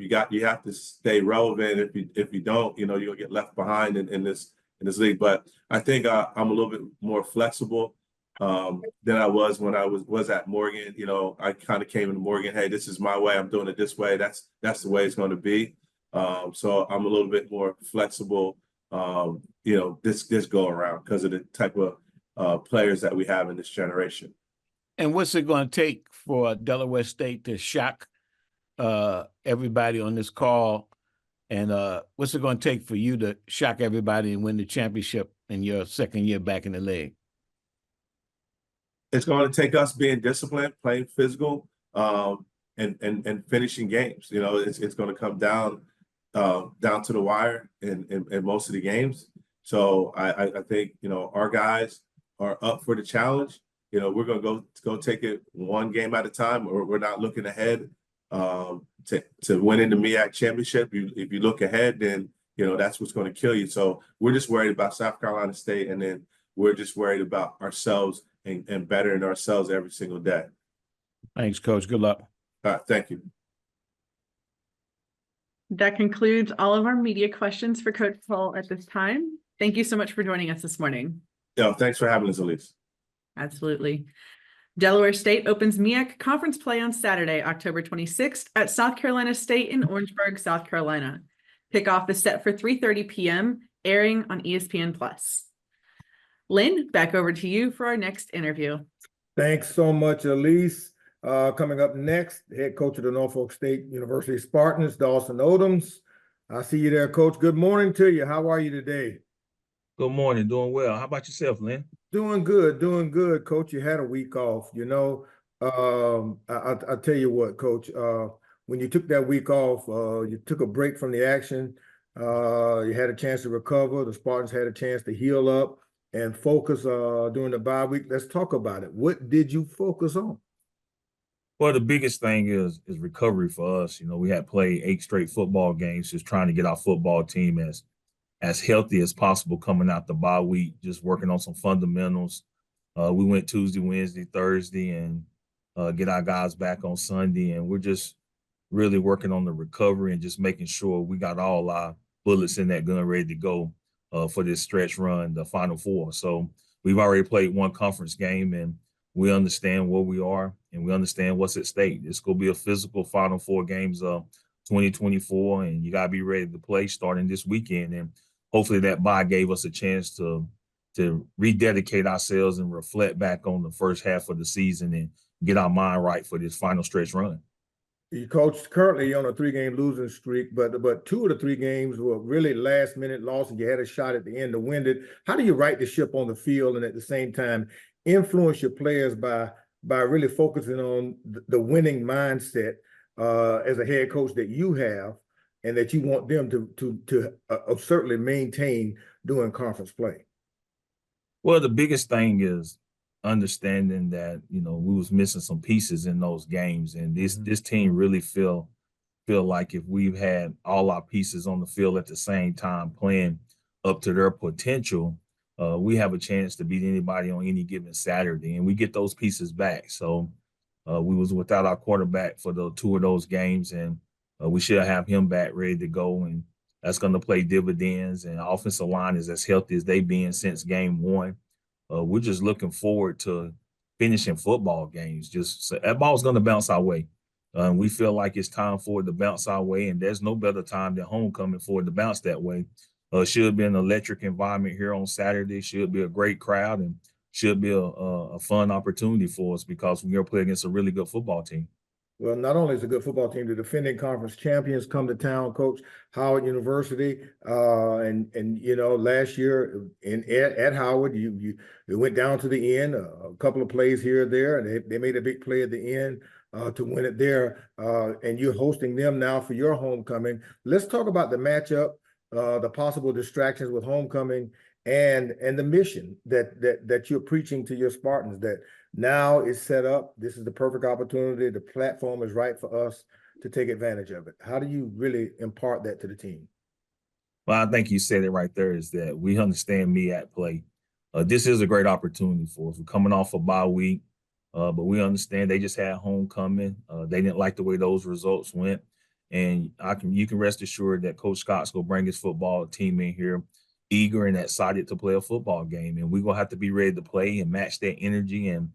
have to stay relevant. If you don't, you're gonna get left behind in this league. But I think I'm a little bit more flexible than I was when I was at Morgan. I kind of came into Morgan, hey, this is my way. I'm doing it this way. That's the way it's going to be. So I'm a little bit more flexible. This go around because of the type of players that we have in this generation. And what's it going to take for Delaware State to shock everybody on this call? And what's it going to take for you to shock everybody and win the championship in your second year back in the league? It's going to take us being disciplined, playing physical, and finishing games. It's going to come down to the wire in most of the games. So I think our guys are up for the challenge. We're going to go take it one game at a time, or we're not looking ahead to winning the MEAC championship. If you look ahead, then that's what's going to kill you. So we're just worried about South Carolina State, and then we're just worried about ourselves and bettering ourselves every single day. Thanks, Coach. Good luck. All right, thank you. That concludes all of our media questions for Coach Hall at this time. Thank you so much for joining us this morning. Yeah, thanks for having us, Elise. Absolutely. Delaware State opens MEAC conference play on Saturday, October 26th at South Carolina State in Orangeburg, South Carolina. Kickoff is set for 3:30 p.m., airing on ESPN+. Lynn, back over to you for our next interview. Thanks so much, Elise. Coming up next, head coach of the Norfolk State University Spartans, Dawson Odoms. I see you there, Coach. Good morning to you. How are you today? Good morning. Doing well. How about yourself, Lynn? Doing good, Coach. You had a week off, I'll tell you what, Coach, when you took that week off, you took a break from the action. You had a chance to recover. The Spartans had a chance to heal up and focus during the bye week. Let's talk about it. What did you focus on? Well, the biggest thing is recovery for us. We had played 8 straight football games, just trying to get our football team as healthy as possible coming out the bye week, just working on some fundamentals. We went Tuesday, Wednesday, Thursday, and get our guys back on Sunday. And we're just really working on the recovery and just making sure we got all our bullets in that gun ready to go for this stretch run, the Final Four. So we've already played one conference game, and we understand where we are and we understand what's at stake. It's going to be a physical Final Four games 2024, and you got to be ready to play starting this weekend. And hopefully that bye gave us a chance to rededicate ourselves and reflect back on the first half of the season and get our mind right for this final stretch run. You coach currently on a 3-game losing streak, but 2 of the 3 games were really last-minute losses. You had a shot at the end to win it. How do you right the ship on the field and at the same time influence your players by really focusing on the winning mindset as a head coach that you have and that you want them to certainly maintain during conference play? Well, the biggest thing is understanding that, you know, we was missing some pieces in those games, and this team really feel like if we've had all our pieces on the field at the same time playing up to their potential, we have a chance to beat anybody on any given Saturday, and we get those pieces back. So we was without our quarterback for the 2 of those games, and we should have him back ready to go, and that's going to play dividends. And offensive line is as healthy as they've been since game 1. We're just looking forward to finishing football games. Just so that ball's going to bounce our way. We feel like it's time for it to bounce our way, and there's no better time than homecoming for it to bounce that way. Should be an electric environment here on Saturday. Should be a great crowd, and should be a fun opportunity for us because we're going to play against a really good football team. Well, not only is it a good football team, the defending conference champions come to town, Coach. Howard University, and you know, last year at Howard, you went down to the end, a couple of plays here or there, and they made a big play at the end to win it there. And you're hosting them now for your homecoming. Let's talk about the matchup, the possible distractions with homecoming, and the mission that you're preaching to your Spartans, that now it's set up. This is the perfect opportunity. The platform is right for us to take advantage of it. How do you really impart that to the team? Well, I think you said it right there, is that we understand MEAC play. This is a great opportunity for us. We're coming off a bye week, but we understand they just had homecoming. They didn't like the way those results went. And you can rest assured that Coach Scott's going to bring his football team in here eager and excited to play a football game. And we're going to have to be ready to play and match that energy. And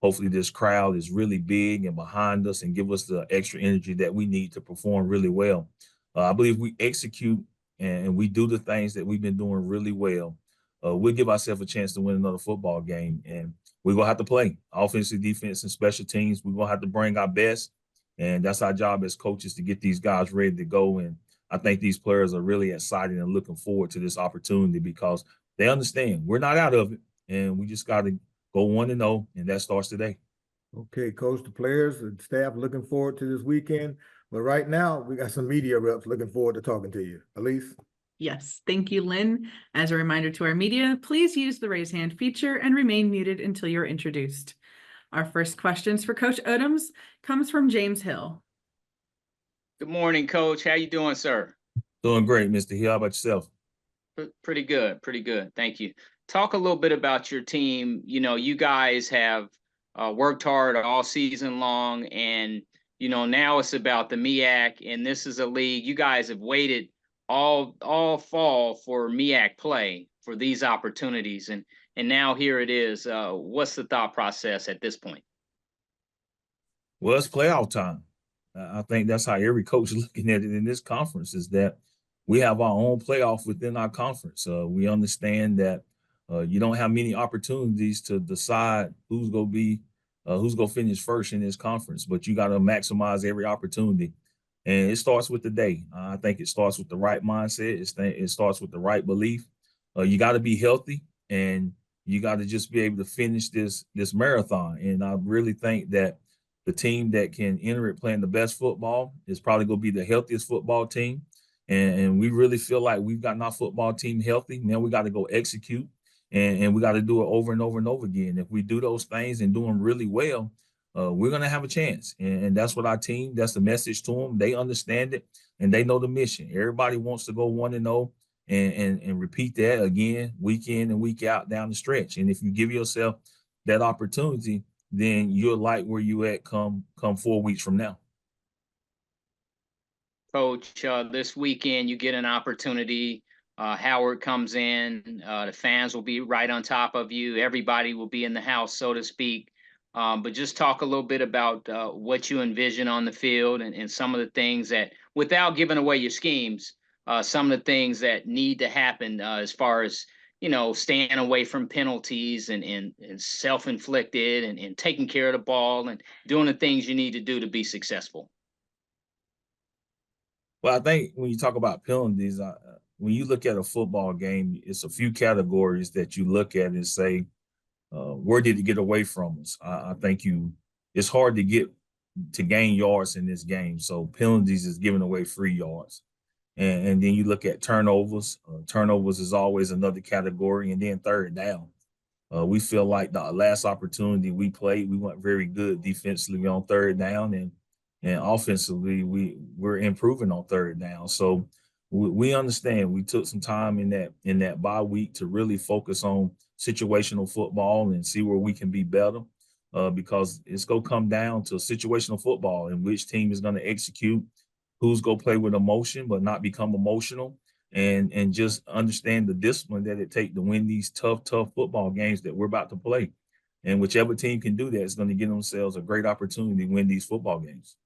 hopefully this crowd is really big and behind us and give us the extra energy that we need to perform really well. I believe we execute and we do the things that we've been doing really well. We'll give ourselves a chance to win another football game. And we're going to have to play offensive, defense, and special teams. We're going to have to bring our best. And that's our job as coaches, to get these guys ready to go. And I think these players are really excited and looking forward to this opportunity because they understand we're not out of it, and we just got to go 1-0, and that starts today. Okay, Coach, the players and staff looking forward to this weekend. But right now, we got some media reps looking forward to talking to you. Elise? Yes, thank you, Lynn. As a reminder to our media, please use the raise hand feature and remain muted until you're introduced. Our first questions for Coach Odoms comes from James Hill. Good morning, Coach. How you doing, sir? Doing great, Mr. Hill. How about yourself? Pretty good. Thank you. Talk a little bit about your team. You know, you guys have worked hard all season long, and, you know, now it's about the MEAC, and this is a league. You guys have waited all fall for MEAC play, for these opportunities, and now here it is. What's the thought process at this point? Well, it's playoff time. I think that's how every coach is looking at it in this conference, is that we have our own playoff within our conference. We understand that you don't have many opportunities to decide who's going to finish first in this conference, but you got to maximize every opportunity. And it starts with the day. I think it starts with the right mindset. It starts with the right belief. You got to be healthy, and you got to just be able to finish this marathon. And I really think that the team that can enter it playing the best football is probably going to be the healthiest football team. And we really feel like we've gotten our football team healthy. Now we got to go execute, and we got to do it over and over and over again. If we do those things and do them really well, we're going to have a chance. And that's what our team, that's the message to them. They understand it, and they know the mission. Everybody wants to go 1-0 and repeat that again, week in and week out down the stretch. And if you give yourself that opportunity, then you'll like where you at come 4 weeks from now. Coach, this weekend you get an opportunity. Howard comes in, the fans will be right on top of you. Everybody will be in the house, so to speak. But just talk a little bit about what you envision on the field and some of the things that, without giving away your schemes, some of the things that need to happen as far as, staying away from penalties and self-inflicted and taking care of the ball and doing the things you need to do to be successful. Well, I think when you talk about penalties, when you look at a football game, it's a few categories that you look at and say, where did it get away from us? I think it's hard to gain yards in this game. So penalties is giving away free yards. And then you look at turnovers. Turnovers is always another category. And then third down. We feel like the last opportunity we played, we weren't very good defensively on third down, and offensively we're improving on third down. So we understand. We took some time in that bye week to really focus on situational football and see where we can be better, because it's gonna come down to situational football and which team is gonna execute, who's gonna play with emotion but not become emotional, and just understand the discipline that it takes to win these tough football games that we're about to play. And whichever team can do that is going to give themselves a great opportunity to win these football games.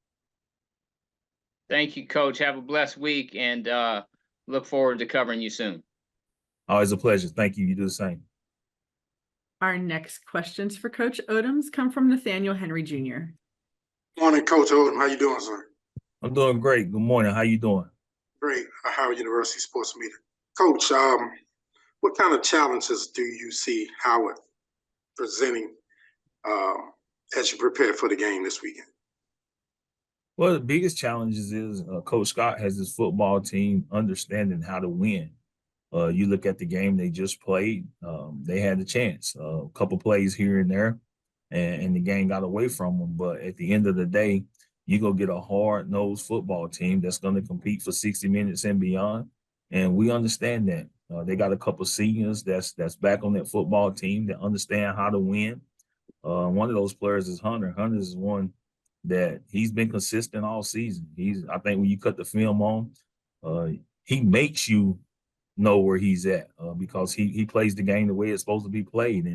Thank you, Coach. Have a blessed week, and look forward to covering you soon. Always a pleasure. Thank you. You do the same. Our next questions for Coach Odoms come from Nathaniel Henry Jr. Morning, Coach Odom. How you doing, sir? I'm doing great. Good morning. How you doing? Great. Howard University Sports Media. Coach, what kind of challenges do you see Howard presenting as you prepare for the game this weekend? Well, the biggest challenges is Coach Scott has his football team understanding how to win. You look at the game they just played, they had a chance, a couple plays here and there, and the game got away from them. But at the end of the day, you go get a hard-nosed football team that's going to compete for 60 minutes and beyond. And we understand that. They got a couple seniors that's back on that football team that understand how to win. One of those players is Hunter. Hunter is one that he's been consistent all season. I think when you cut the film on, he makes you know where he's at, because he plays the game the way it's supposed to be played.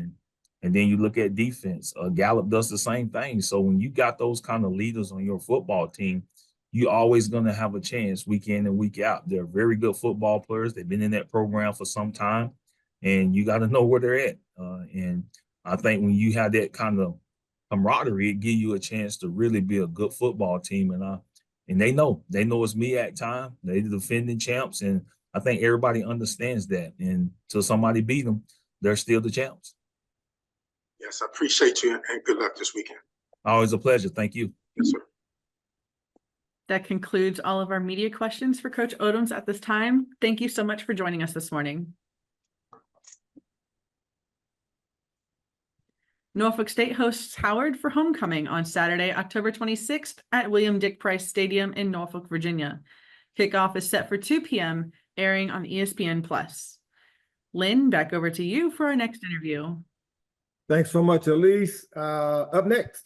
And then you look at defense. Gallup does the same thing. So when you got those kind of leaders on your football team, you're always going to have a chance week in and week out. They're very good football players. They've been in that program for some time, and you got to know where they're at. And I think when you have that kind of camaraderie, it gives you a chance to really be a good football team. And they know it's MEAC time. They're the defending champs, and I think everybody understands that. And till somebody beat them, they're still the champs. Yes, I appreciate you, and good luck this weekend. Always a pleasure. Thank you. Yes, sir. That concludes all of our media questions for Coach Odoms at this time. Thank you so much for joining us this morning. Norfolk State hosts Howard for homecoming on Saturday, October 26th at William Dick Price Stadium in Norfolk, Virginia. Kickoff is set for 2 p.m., airing on ESPN+. Lynn, back over to you for our next interview. Thanks so much, Elise. Up next,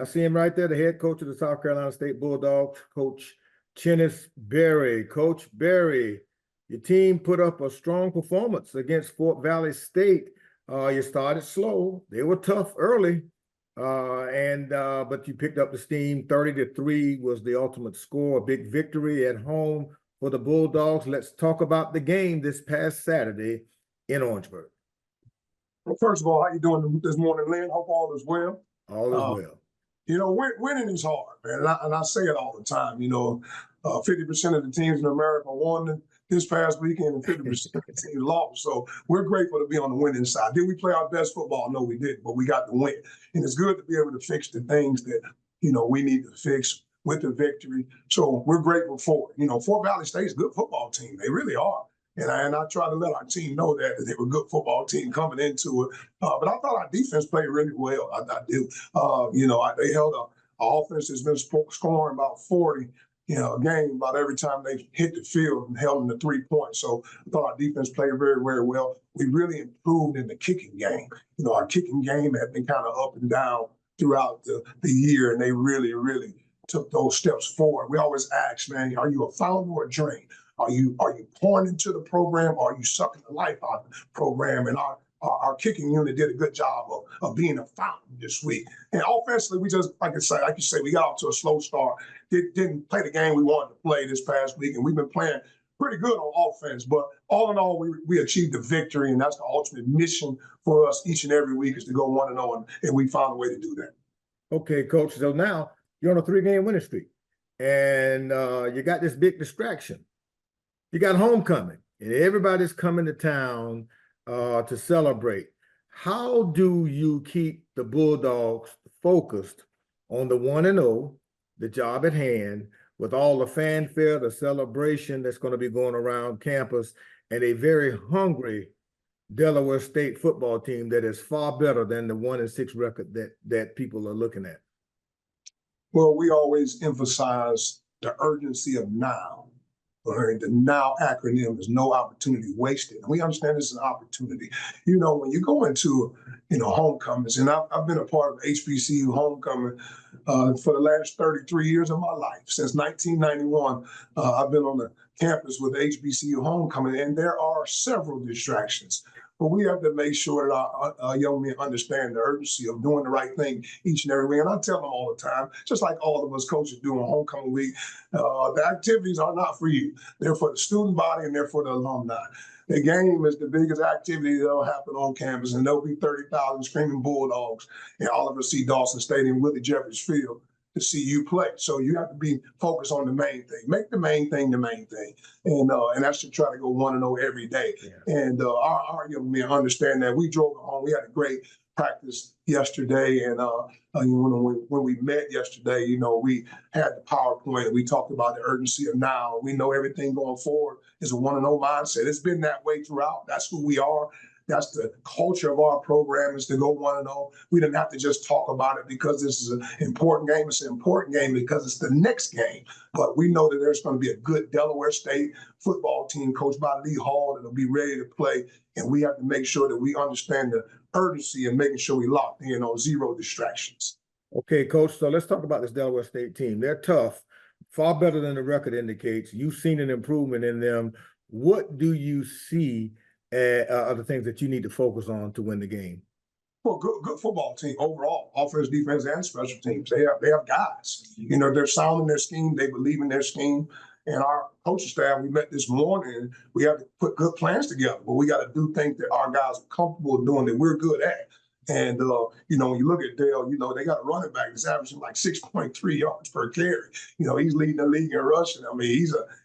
I see him right there, the head coach of the South Carolina State Bulldogs, Coach Chennis Berry. Coach Berry, your team put up a strong performance against Fort Valley State. You started slow. They were tough early, but you picked up the steam. 30-3 was the ultimate score, a big victory at home for the Bulldogs. Let's talk about the game this past Saturday in Orangeburg. Well, first of all, how you doing this morning, Lynn? Hope all is well. All is well. You know, winning is hard, man. And I say it all the time. 50% of the teams in America won this past weekend and 50% of the teams lost. So we're grateful to be on the winning side. Did we play our best football? No, we didn't, but we got the win. And it's good to be able to fix the things that, we need to fix with the victory. So we're grateful for it. Fort Valley State's a good football team. They really are. And I try to let our team know that they were a good football team coming into it. But I thought our defense played really well. I do. They held our offense has been scoring about 40, a game about every time they hit the field and held them to 3 points. So I thought our defense played very, very well. We really improved in the kicking game. Our kicking game had been kind of up and down throughout the year, and they really, really took those steps forward. We always ask, man, are you a fountain or a drain? Are you pouring into the program, or are you sucking the life out of the program? And our kicking unit did a good job of being a fountain this week. And offensively, we just, like you say, we got off to a slow start. Didn't play the game we wanted to play this past week, and we've been playing pretty good on offense. But all in all, we achieved a victory, and that's the ultimate mission for us each and every week, is to go 1-0, and we found a way to do that. Okay, Coach. So now you're on a 3-game winning streak, and you got this big distraction. You got homecoming, and everybody's coming to town to celebrate. How do you keep the Bulldogs focused on the 1-0, the job at hand, with all the fanfare, the celebration that's going to be going around campus, and a very hungry Delaware State football team that is far better than the 1-6 record that people are looking at? Well, we always emphasize the urgency of now. The NOW acronym is no opportunity wasted. And we understand this is an opportunity. You know, when you go into, homecomings, and I've been a part of HBCU homecoming for the last 33 years of my life. Since 1991, I've been on the campus with HBCU homecoming, and there are several distractions. But we have to make sure that our young men understand the urgency of doing the right thing each and every week. And I tell them all the time, just like all of us coaches do on homecoming week, the activities are not for you. They're for the student body, and they're for the alumni. The game is the biggest activity that'll happen on campus, and there'll be 30,000 screaming Bulldogs in Oliver C. Dawson Stadium, Willie Jeffers Field, to see you play. So you have to be focused on the main thing. Make the main thing the main thing. And that's to try to go 1-0 every day. Yeah. And our young men understand that. We drove home. We had a great practice yesterday. And when we met yesterday, we had the PowerPoint. We talked about the urgency of now. We know everything going forward is a 1-0 mindset. It's been that way throughout. That's who we are. That's the culture of our program, is to go 1-0. We didn't have to just talk about it because this is an important game. It's an important game because it's the next game. But we know that there's going to be a good Delaware State football team coached by Lee Hall that'll be ready to play. And we have to make sure that we understand the urgency and making sure we lock in on zero distractions. Okay, Coach. So let's talk about this Delaware State team. They're tough, far better than the record indicates. You've seen an improvement in them. What do you see are the things that you need to focus on to win the game? Well, good football team overall, offense, defense, and special teams. They have guys. They're sound in their scheme. They believe in their scheme. And our coaching staff, we met this morning. We have to put good plans together, but we got to do things that our guys are comfortable doing, that we're good at. And when you look at Dale, they got a running back that's averaging like 6.3 yards per carry. He's leading the league in rushing. I mean,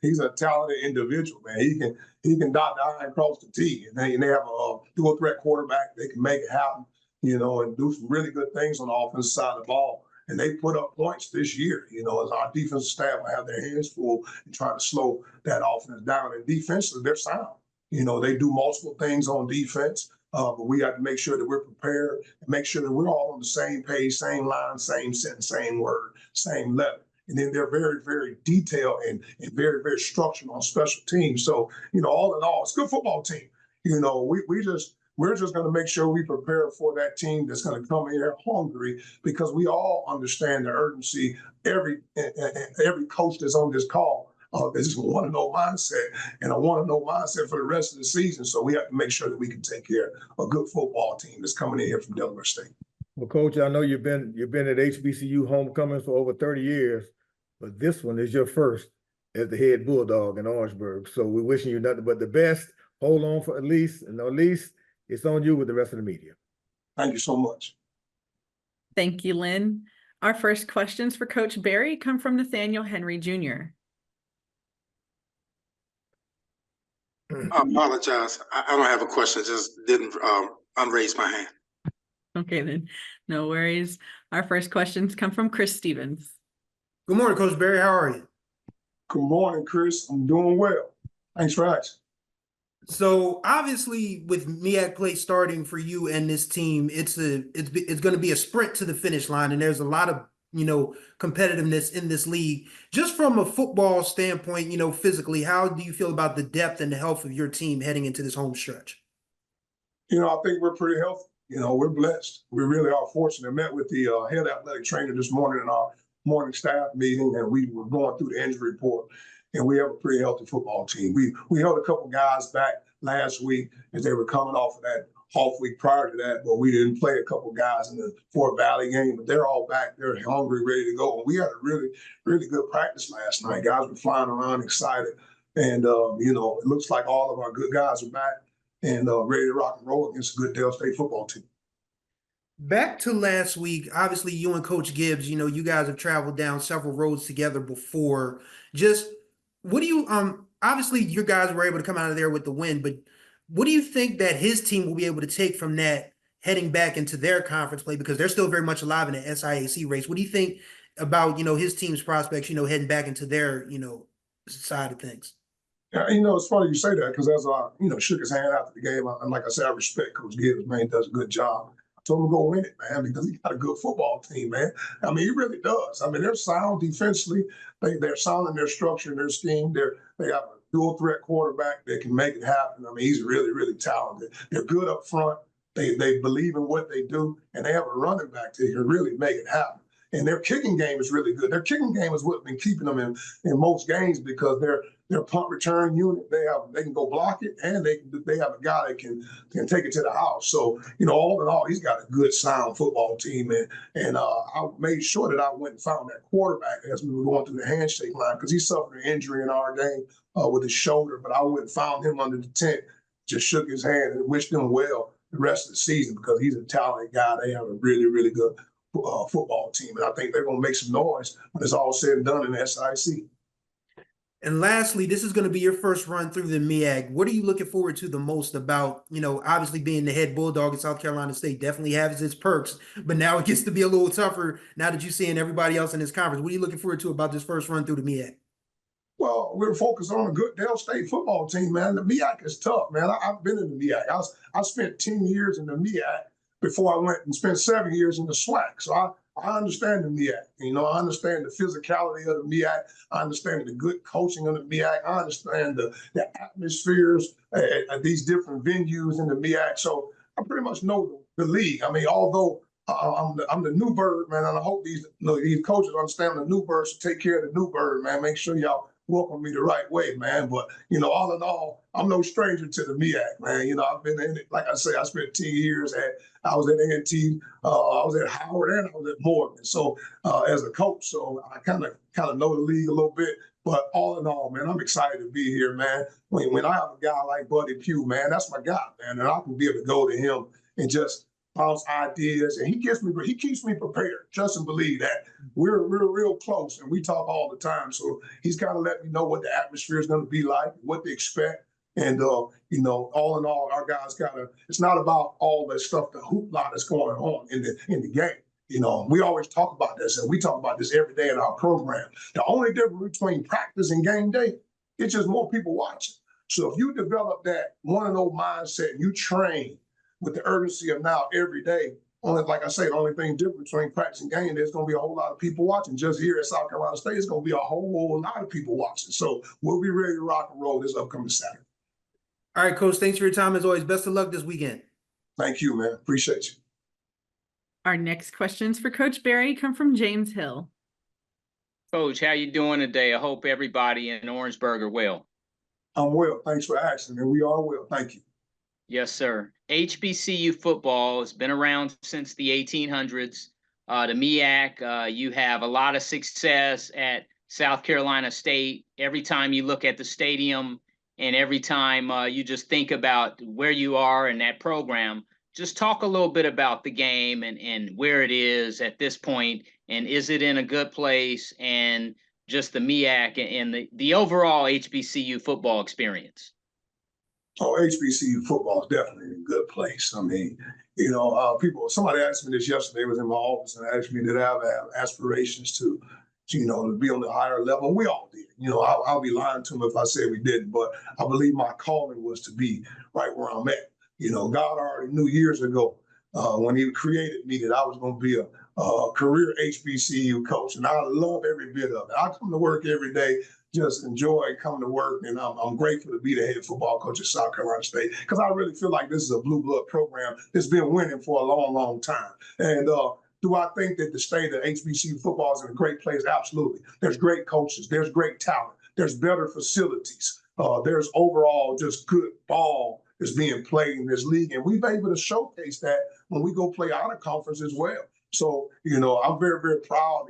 he's a talented individual, man. He can dot the I and cross the T. And they have a dual threat quarterback. They can make it happen, and do some really good things on the offensive side of the ball. And they put up points this year, as our defensive staff will have their hands full and trying to slow that offense down. And defensively, they're sound. They do multiple things on defense. But we have to make sure that we're prepared and make sure that we're all on the same page, same line, same sentence, same word, same letter. And then they're very, very detailed and very, very structured on special teams. So, all in all, it's a good football team. We're just going to make sure we prepare for that team that's going to come in here hungry, because we all understand the urgency. Every coach that's on this call, this is a 1-0 mindset, and a 1-0 mindset for the rest of the season. So we have to make sure that we can take care of a good football team that's coming in here from Delaware State. Well, Coach, I know you've been at HBCU homecoming for over 30 years, but this one is your first as the head Bulldog in Orangeburg. So we're wishing you nothing but the best. Hold on for Elise, and Elise, it's on you with the rest of the media. Thank you so much. Thank you, Lynn. Our first questions for Coach Berry come from Nathaniel Henry Jr. I apologize. I don't have a question. Just didn't unraise my hand. Okay, then. No worries. Our first questions come from Chris Stevens. Good morning, Coach Berry. How are you? Good morning, Chris. I'm doing well. Thanks for asking. So obviously, with MEAC play starting for you and this team, it's going to be a sprint to the finish line, and there's a lot of competitiveness in this league. Just from a football standpoint, physically, how do you feel about the depth and the health of your team heading into this home stretch? I think we're pretty healthy. We're blessed. We really are fortunate. I met with the head athletic trainer this morning in our morning staff meeting, and we were going through the injury report, and we have a pretty healthy football team. We held a couple guys back last week as they were coming off of that off week prior to that, but we didn't play a couple guys in the Fort Valley game, but they're all back. They're hungry, ready to go. And we had a really, really good practice last night. Guys were flying around excited. And, it looks like all of our good guys are back and ready to rock and roll against a good Dale State football team. Back to last week, obviously you and Coach Gibbs, you guys have traveled down several roads together before. Just what do you obviously your guys were able to come out of there with the win, but what do you think that his team will be able to take from that heading back into their conference play? Because they're still very much alive in the SIAC race. What do you think about, his team's prospects, heading back into their, side of things? Yeah, it's funny you say that because as I, shook his hand after the game, and like I said, I respect Coach Gibbs, man, he does a good job. I told him to go win it, man, because he got a good football team, man. I mean, he really does. I mean, they're sound defensively. They're sound in their structure and their scheme. They have a dual threat quarterback that can make it happen. I mean, he's really, really talented. They're good up front. They believe in what they do, and they have a running back that can really make it happen. And their kicking game is really good. Their kicking game is what's been keeping them in most games because their punt return unit, they can go block it, and they have a guy that can take it to the house. So, all in all, he's got a good sound football team. And I made sure that I went and found that quarterback as we were going through the handshake line because he suffered an injury in our game with his shoulder. But I went and found him under the tent, just shook his hand and wished him well the rest of the season because he's a talented guy. They have a really, really good football team. And I think they're going to make some noise when it's all said and done in the SIC. And lastly, this is going to be your first run through the MEAC. What are you looking forward to the most about, obviously being the head Bulldog in South Carolina State definitely has its perks, but now it gets to be a little tougher now that you're seeing everybody else in this conference. What are you looking forward to about this first run through the MEAC? Well, we're focused on a good Dale State football team, man. The MEAC is tough, man. I've been in the MEAC. I spent 10 years in the MEAC before I went and spent 7 years in the SWAC. So I understand the MEAC. I understand the physicality of the MEAC. I understand the good coaching of the MEAC. I understand the atmospheres at these different venues in the MEAC. So I pretty much know the league. I mean, although I'm the new bird, man, and I hope these coaches understand the new bird should take care of the new bird, man. Make sure y'all welcome me the right way, man. But, all in all, I'm no stranger to the MEAC, man. I've been in it. Like I say, I spent 10 years I was at A&T, I was at Howard, and I was at Morgan. So as a coach, so I kind of know the league a little bit. But all in all, man, I'm excited to be here, man. When I have a guy like Buddy Pugh, man, that's my guy, man. And I can be able to go to him and just bounce ideas, and he keeps me prepared. Trust and believe that we're real close, and we talk all the time. So he's kind of let me know what the atmosphere is going to be like, what to expect, and all in all, our guys it's not about all that stuff, the hoopla that's going on in the game. We always talk about this, and we talk about this every day in our program. The only difference between practice and game day, it's just more people watching. So if you develop that 1-0 mindset and you train with the urgency of now every day, like I say, the only thing different between practice and game, there's going to be a whole lot of people watching. Just here at South Carolina State, it's going to be a whole lot of people watching. So we'll be ready to rock and roll this upcoming Saturday. All right, Coach, thanks for your time as always. Best of luck this weekend. Thank you, man. Appreciate you. Our next questions for Coach Berry come from James Hill. Coach, how you doing today? I hope everybody in Orangeburg are well. I'm well. Thanks for asking, and we are well. Thank you. Yes, sir. HBCU football has been around since the 1800s. The MEAC, you have a lot of success at South Carolina State. Every time you look at the stadium and every time you just think about where you are in that program, just talk a little bit about the game and where it is at this point, and is it in a good place, and just the MEAC and the overall HBCU football experience. Oh, HBCU football is definitely in a good place. I mean, somebody asked me this yesterday, was in my office, and asked me, did I have aspirations to be on the higher level? We all did. I'll be lying to them if I said we didn't, but I believe my calling was to be right where I'm at. God already knew years ago when he created me that I was going to be a career HBCU coach, and I love every bit of it. I come to work every day, just enjoy coming to work, and I'm grateful to be the head football coach at South Carolina State because I really feel like this is a blue blood program that's been winning for a long, long time. And Do I think that the state of HBCU football is in a great place? Absolutely. There's great coaches. There's great talent. There's better facilities. There's overall just good ball that's being played in this league. And we've been able to showcase that when we go play out of conference as well. So, I'm very, very proud.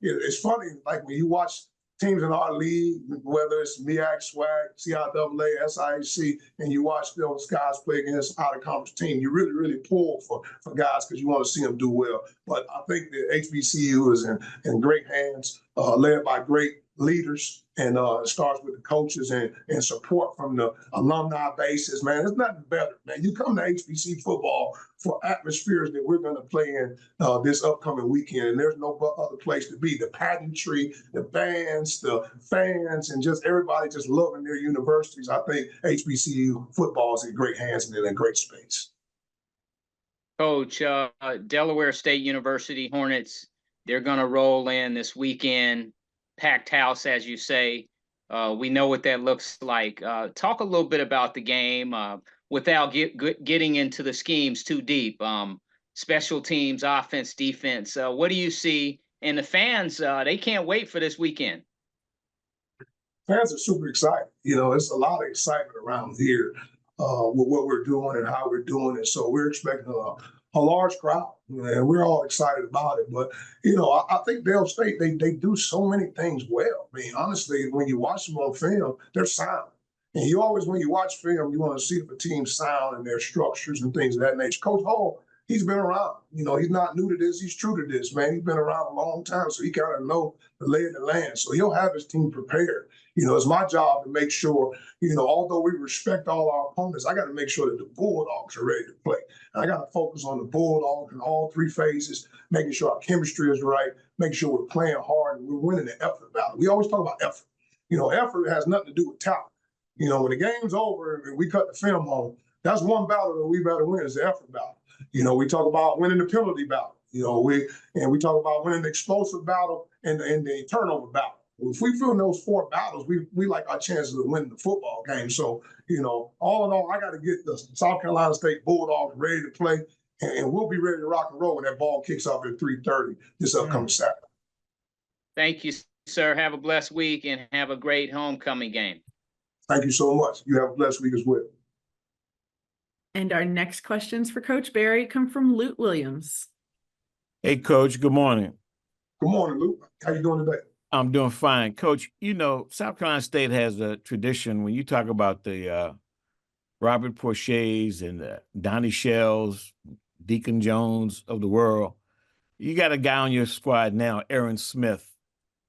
It's funny, like when you watch teams in our league, whether it's MEAC, SWAC, CIAA, SIAC, and you watch those guys play against out of conference team, you really, really pull for guys because you want to see them do well. But I think that HBCU is in great hands, led by great leaders, and it starts with the coaches and support from the alumni bases. Man, there's nothing better, man. You come to HBC football for atmospheres that we're going to play in this upcoming weekend, and there's no other place to be. The pageantry, the bands, the fans, and just everybody just loving their universities. I think HBCU football is in great hands and in a great space. Coach, Delaware State University Hornets, they're going to roll in this weekend. Packed house, as you say. We know what that looks like. Talk a little bit about the game without getting into the schemes too deep. Special teams, offense, defense. What do you see? And the fans, they can't wait for this weekend. Fans are super excited. It's a lot of excitement around here with what we're doing and how we're doing it. So we're expecting a large crowd, and we're all excited about it. But, I think Dale State, they do so many things well. I mean, honestly, when you watch them on film, they're sound. And you always, when you watch film, you want to see if a team's sound and their structures and things of that nature. Coach Hall, he's been around. He's not new to this. He's true to this, man. He's been around a long time, so he kind of know the lay of the land. So he'll have his team prepared. It's my job to make sure, although we respect all our opponents, I got to make sure that the Bulldogs are ready to play. And I got to focus on the Bulldogs in all three phases, making sure our chemistry is right, making sure we're playing hard and we're winning the effort battle. We always talk about effort. Effort has nothing to do with talent. When the game's over and we cut the film home, that's one battle that we better win is the effort battle. We talk about winning the penalty battle. We talk about winning the explosive battle and the turnover battle. If we fill those four battles, we like our chances of winning the football game. So, all in all, I got to get the South Carolina State Bulldogs ready to play, and we'll be ready to rock and roll when that ball kicks off at 3:30 this upcoming Saturday. Thank you, sir. Have a blessed week and have a great homecoming game. Thank you so much. You have a blessed week as well. And our next questions for Coach Barry come from Luke Williams. Hey, Coach, good morning. Good morning, Luke. How you doing today? I'm doing fine. Coach, South Carolina State has a tradition when you talk about the Robert Porches and Donnie Shells, Deacon Jones of the world. You got a guy on your squad now, Aaron Smith.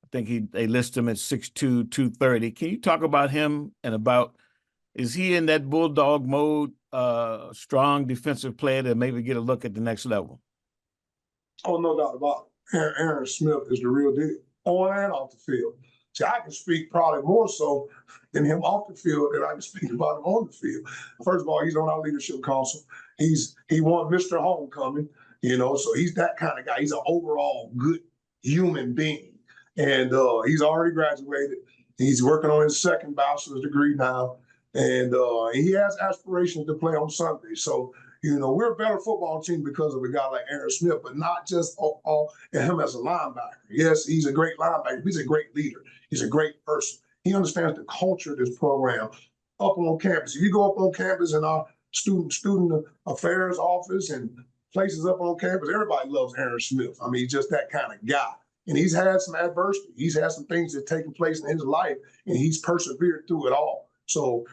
I think they list him at 6'2", 230. Can you talk about him and is he in that Bulldog mode, strong defensive player to maybe get a look at the next level? Oh, no doubt about it. Aaron Smith is the real deal, on and off the field. See, I can speak probably more so than him off the field than I can speak about him on the field. First of all, he's on our leadership council. He won Mr. Homecoming, so he's that kind of guy. He's an overall good human being. And he's already graduated. He's working on his second bachelor's degree now. And he has aspirations to play on Sunday. So, we're a better football team because of a guy like Aaron Smith, but not just him as a linebacker. Yes, he's a great linebacker. He's a great leader. He's a great person. He understands the culture of this program up on campus. If you go up on campus in our student affairs office and places up on campus, everybody loves Aaron Smith. I mean, he's just that kind of guy. And he's had some adversity. He's had some things that have taken place in his life, and he's persevered through it all. So,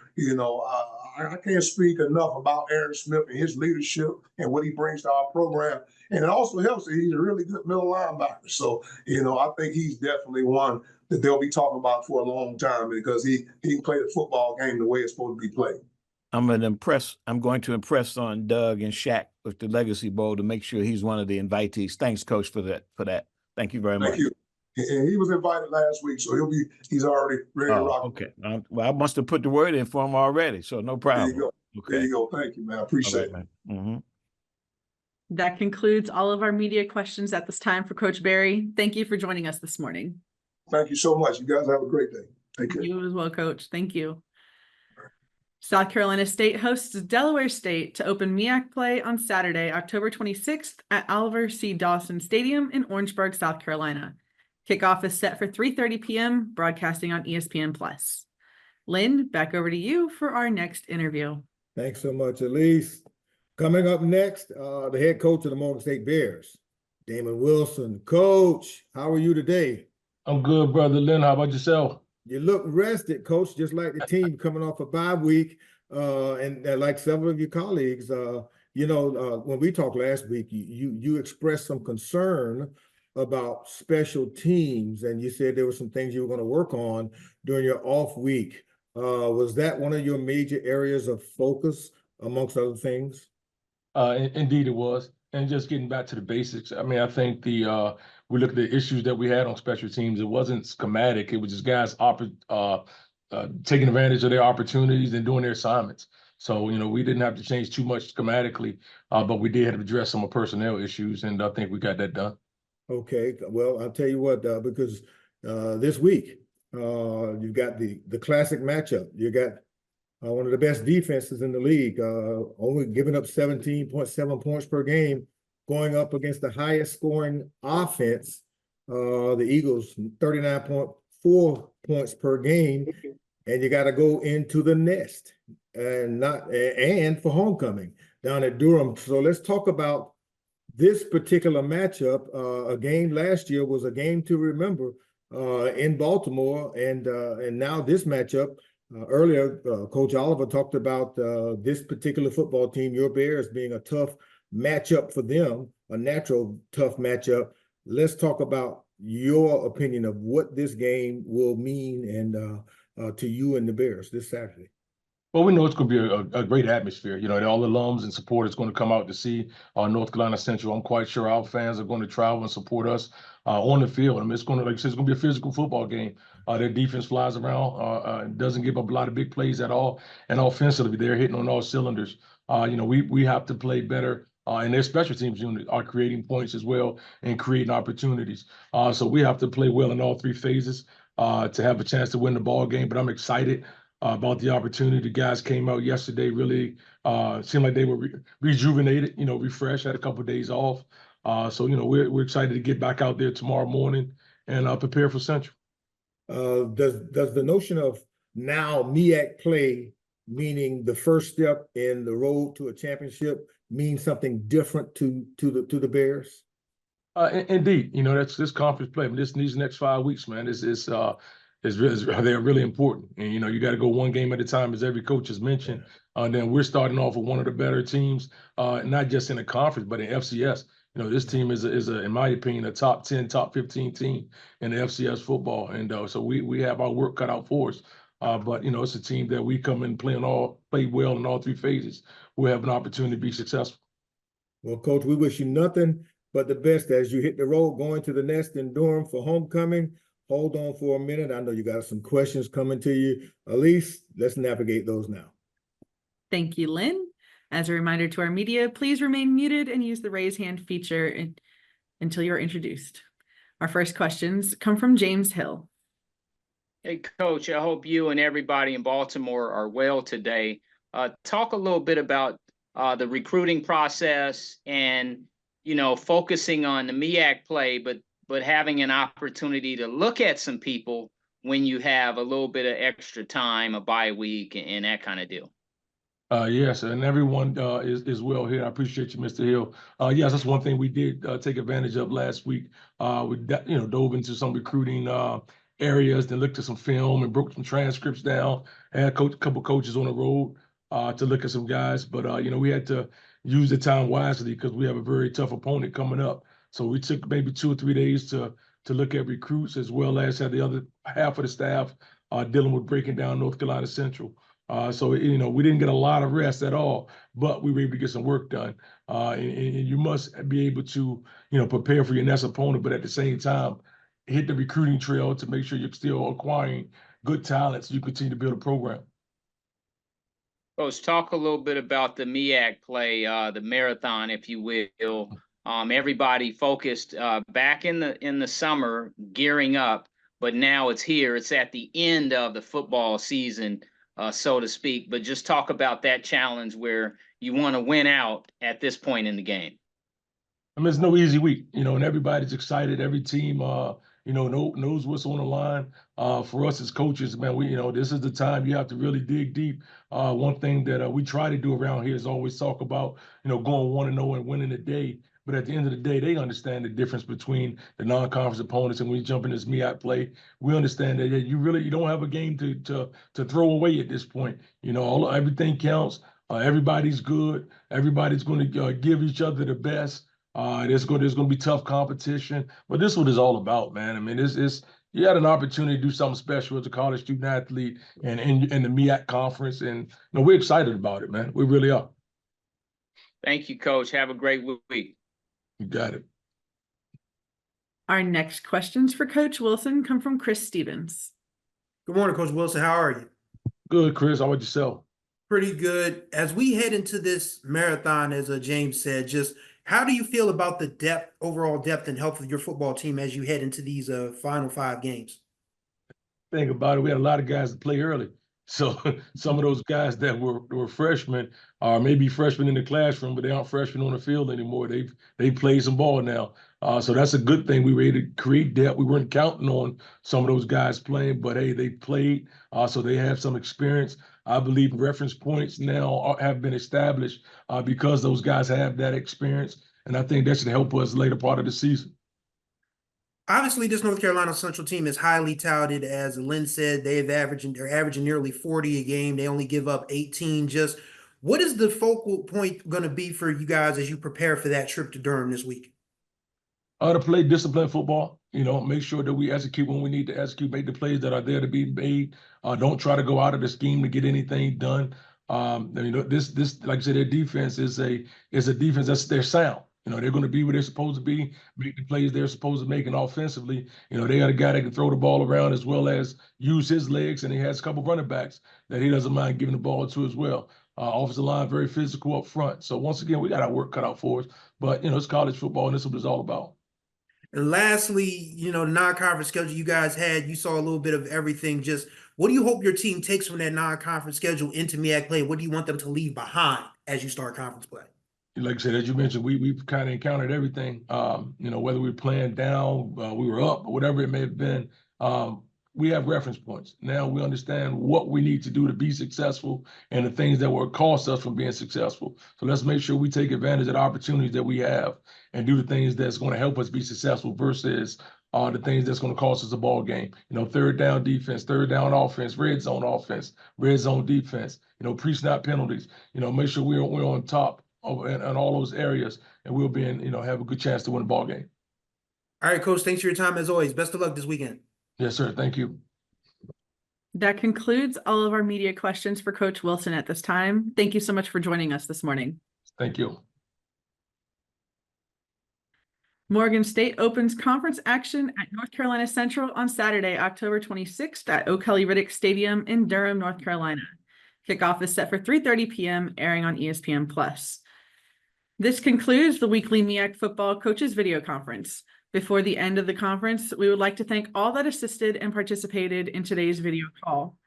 I can't speak enough about Aaron Smith and his leadership and what he brings to our program. And it also helps that he's a really good middle linebacker. So, I think he's definitely one that they'll be talking about for a long time because he can play the football game the way it's supposed to be played. I'm going to impress on Doug and Shaq with the Legacy Bowl to make sure he's one of the invitees. Thanks, Coach, for that. Thank you very much. Thank you. And he was invited last week, so he's already ready to rock. Okay. Well, I must have put the word in for him already, so no problem. There you go. Okay. There you go. Thank you, man. I appreciate it. Mm-hmm. That concludes all of our media questions at this time for Coach Barry. Thank you for joining us this morning. Thank you so much. You guys have a great day. Take care. You as well, Coach. Thank you. South Carolina State hosts Delaware State to open MEAC play on Saturday, October 26th at Oliver C. Dawson Stadium in Orangeburg, South Carolina. Kickoff is set for 3:30 p.m., broadcasting on ESPN+. Lynn, back over to you for our next interview. Thanks so much, Elise. Coming up next, the head coach of the Morgan State Bears, Damon Wilson. Coach, how are you today? I'm good, brother Lynn. How about yourself? You look rested, Coach, just like the team coming off a bye week, and like several of your colleagues. When we talked last week, you expressed some concern about special teams, and you said there were some things you were going to work on during your off week. Was that one of your major areas of focus, amongst other things? Indeed, it was. And just getting back to the basics, I mean, I think we look at the issues that we had on special teams. It wasn't schematic. It was just guys taking advantage of their opportunities and doing their assignments. So, we didn't have to change too much schematically, but we did have to address some of personnel issues, and I think we got that done. Okay, well, I'll tell you what, because this week you've got the classic matchup. You got one of the best defenses in the league, only giving up 17.7 points per game, going up against the highest scoring offense, the Eagles, 39.4 points per game, and you got to go into the nest and for homecoming down at Durham. So let's talk about this particular matchup. A game last year was a game to remember in Baltimore, and now this matchup. Earlier, Coach Oliver talked about this particular football team, your Bears, being a tough matchup for them, a natural tough matchup. Let's talk about your opinion of what this game will mean and to you and the Bears this Saturday. Well, we know it's going to be a great atmosphere. All the alums and supporters going to come out to see North Carolina Central. I'm quite sure our fans are going to travel and support us on the field. I mean, it's going to, like I said, it's going to be a physical football game. Their defense flies around, doesn't give up a lot of big plays at all, and offensively, they're hitting on all cylinders. We have to play better, and their special teams unit are creating points as well and creating opportunities. So we have to play well in all three phases to have a chance to win the ball game. But I'm excited about the opportunity. The guys came out yesterday, really seemed like they were rejuvenated, refreshed, had a couple of days off. So we're excited to get back out there tomorrow morning and prepare for Central. Does the notion of now MEAC play, meaning the first step in the road to a championship, mean something different to the Bears? Indeed, that's this conference play. I mean, these next 5 weeks, man, they're really important. And, you got to go one game at a time, as every coach has mentioned. And then we're starting off with one of the better teams, not just in the conference, but in FCS. This team is in my opinion, a top 10, top 15 team in the FCS football. And so we have our work cut out for us. But, it's a team that we come in play well in all three phases. We'll have an opportunity to be successful. Well, Coach, we wish you nothing but the best as you hit the road going to the nest in Durham for homecoming. Hold on for a minute. I know you got some questions coming to you. Elise, let's navigate those now. Thank you, Lynn. As a reminder to our media, please remain muted and use the raise hand feature until you're introduced. Our first questions come from James Hill. Hey, Coach, I hope you and everybody in Baltimore are well today. Talk a little bit about the recruiting process and, focusing on the MEAC play, but having an opportunity to look at some people when you have a little bit of extra time, a bye week, and that kind of deal. Yes, and everyone is well here. I appreciate you, Mr. Hill. Yes, that's one thing we did take advantage of last week. We dove into some recruiting areas, then looked at some film and broke some transcripts down. Had a couple coaches on the road to look at some guys, but we had to use the time wisely because we have a very tough opponent coming up. So we took maybe 2 or 3 days to look at recruits, as well as had the other half of the staff dealing with breaking down North Carolina Central. So we didn't get a lot of rest at all, but we were able to get some work done. And you must be able to prepare for your next opponent, but at the same time hit the recruiting trail to make sure you're still acquiring good talent so you continue to build a program. Coach, talk a little bit about the MEAC play, the marathon, if you will. Everybody focused back in the summer, gearing up, but now it's here. It's at the end of the football season. so to speak, but just talk about that challenge where you want to win out at this point in the game. I mean, it's no easy week, and everybody's excited. Every team, knows what's on the line. For us as coaches, man, this is the time you have to really dig deep. One thing that we try to do around here is always talk about, going 1-0 and winning the day. But at the end of the day, they understand the difference between the non-conference opponents. And when you jump in this MEAC play, we understand that you don't have a game to throw away at this point. Everything counts. Everybody's good. Everybody's going to give each other the best. There's going to be tough competition, but this is what it's all about, man. I mean, you had an opportunity to do something special as a college student athlete and in the MEAC conference, and we're excited about it, man. We really are. Thank you, Coach. Have a great week. You got it. Our next questions for Coach Wilson come from Chris Stevens. Good morning, Coach Wilson. How are you? Good, Chris. How about yourself? Pretty good. As we head into this marathon, as James said, just how do you feel about the overall depth and health of your football team as you head into these final 5 games? Think about it. We had a lot of guys that play early. So some of those guys that were freshmen are maybe freshmen in the classroom, but they aren't freshmen on the field anymore. They've played some ball now. So that's a good thing. We were able to create depth. We weren't counting on some of those guys playing, but hey, they played. So they have some experience. I believe reference points now have been established because those guys have that experience. And I think that should help us later part of the season. Obviously, this North Carolina Central team is highly touted. As Lynn said, they're averaging nearly 40 a game. They only give up 18. Just what is the focal point going to be for you guys as you prepare for that trip to Durham this week? To play disciplined football, make sure that we execute when we need to execute, make the plays that are there to be made. Don't try to go out of the scheme to get anything done. This like I said, their defense is a defense they're sound. They're going to be where they're supposed to be, make the plays they're supposed to make, and offensively, they got a guy that can throw the ball around as well as use his legs, and he has a couple running backs that he doesn't mind giving the ball to as well. Offensive line, very physical up front. So once again, we got our work cut out for us, but it's college football, and this is what it's all about. And lastly, the non-conference schedule you guys had, you saw a little bit of everything. Just what do you hope your team takes from that non-conference schedule into MEAC play? What do you want them to leave behind as you start conference play? Like I said, as you mentioned, we've kind of encountered everything. Whether we were playing down, we were up, or whatever it may have been. We have reference points. Now we understand what we need to do to be successful and the things that will cost us from being successful. So let's make sure we take advantage of the opportunities that we have and do the things that's going to help us be successful versus the things that's going to cost us a ball game. Third down defense, third down offense, red zone defense, pre-snap penalties. Make sure we're on top in all those areas, and we'll be have a good chance to win a ball game. All right, Coach, thanks for your time as always. Best of luck this weekend. Yes, sir. Thank you. That concludes all of our media questions for Coach Wilson at this time. Thank you so much for joining us this morning. Thank you. Morgan State opens conference action at North Carolina Central on Saturday, October 26th at O'Kelly Riddick Stadium in Durham, North Carolina. Kickoff is set for 3:30 p.m., airing on ESPN+. This concludes the weekly MEAC football coaches video conference. Before the end of the conference, we would like to thank all that assisted and participated in today's video call.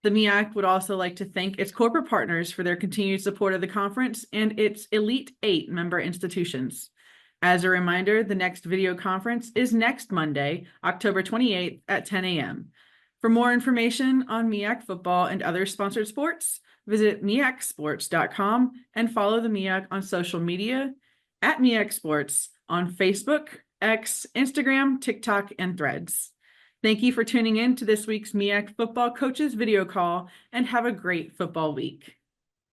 The MEAC would also like to thank its corporate partners for their continued support of the conference and its Elite 8 member institutions. As a reminder, the next video conference is next Monday, October 28th at 10 a.m. For more information on MEAC football and other sponsored sports, visit meacsports.com and follow the MEAC on social media at MEAC Sports on Facebook, X, Instagram, TikTok, and Threads. Thank you for tuning in to this week's MEAC football coaches video call, and have a great football week.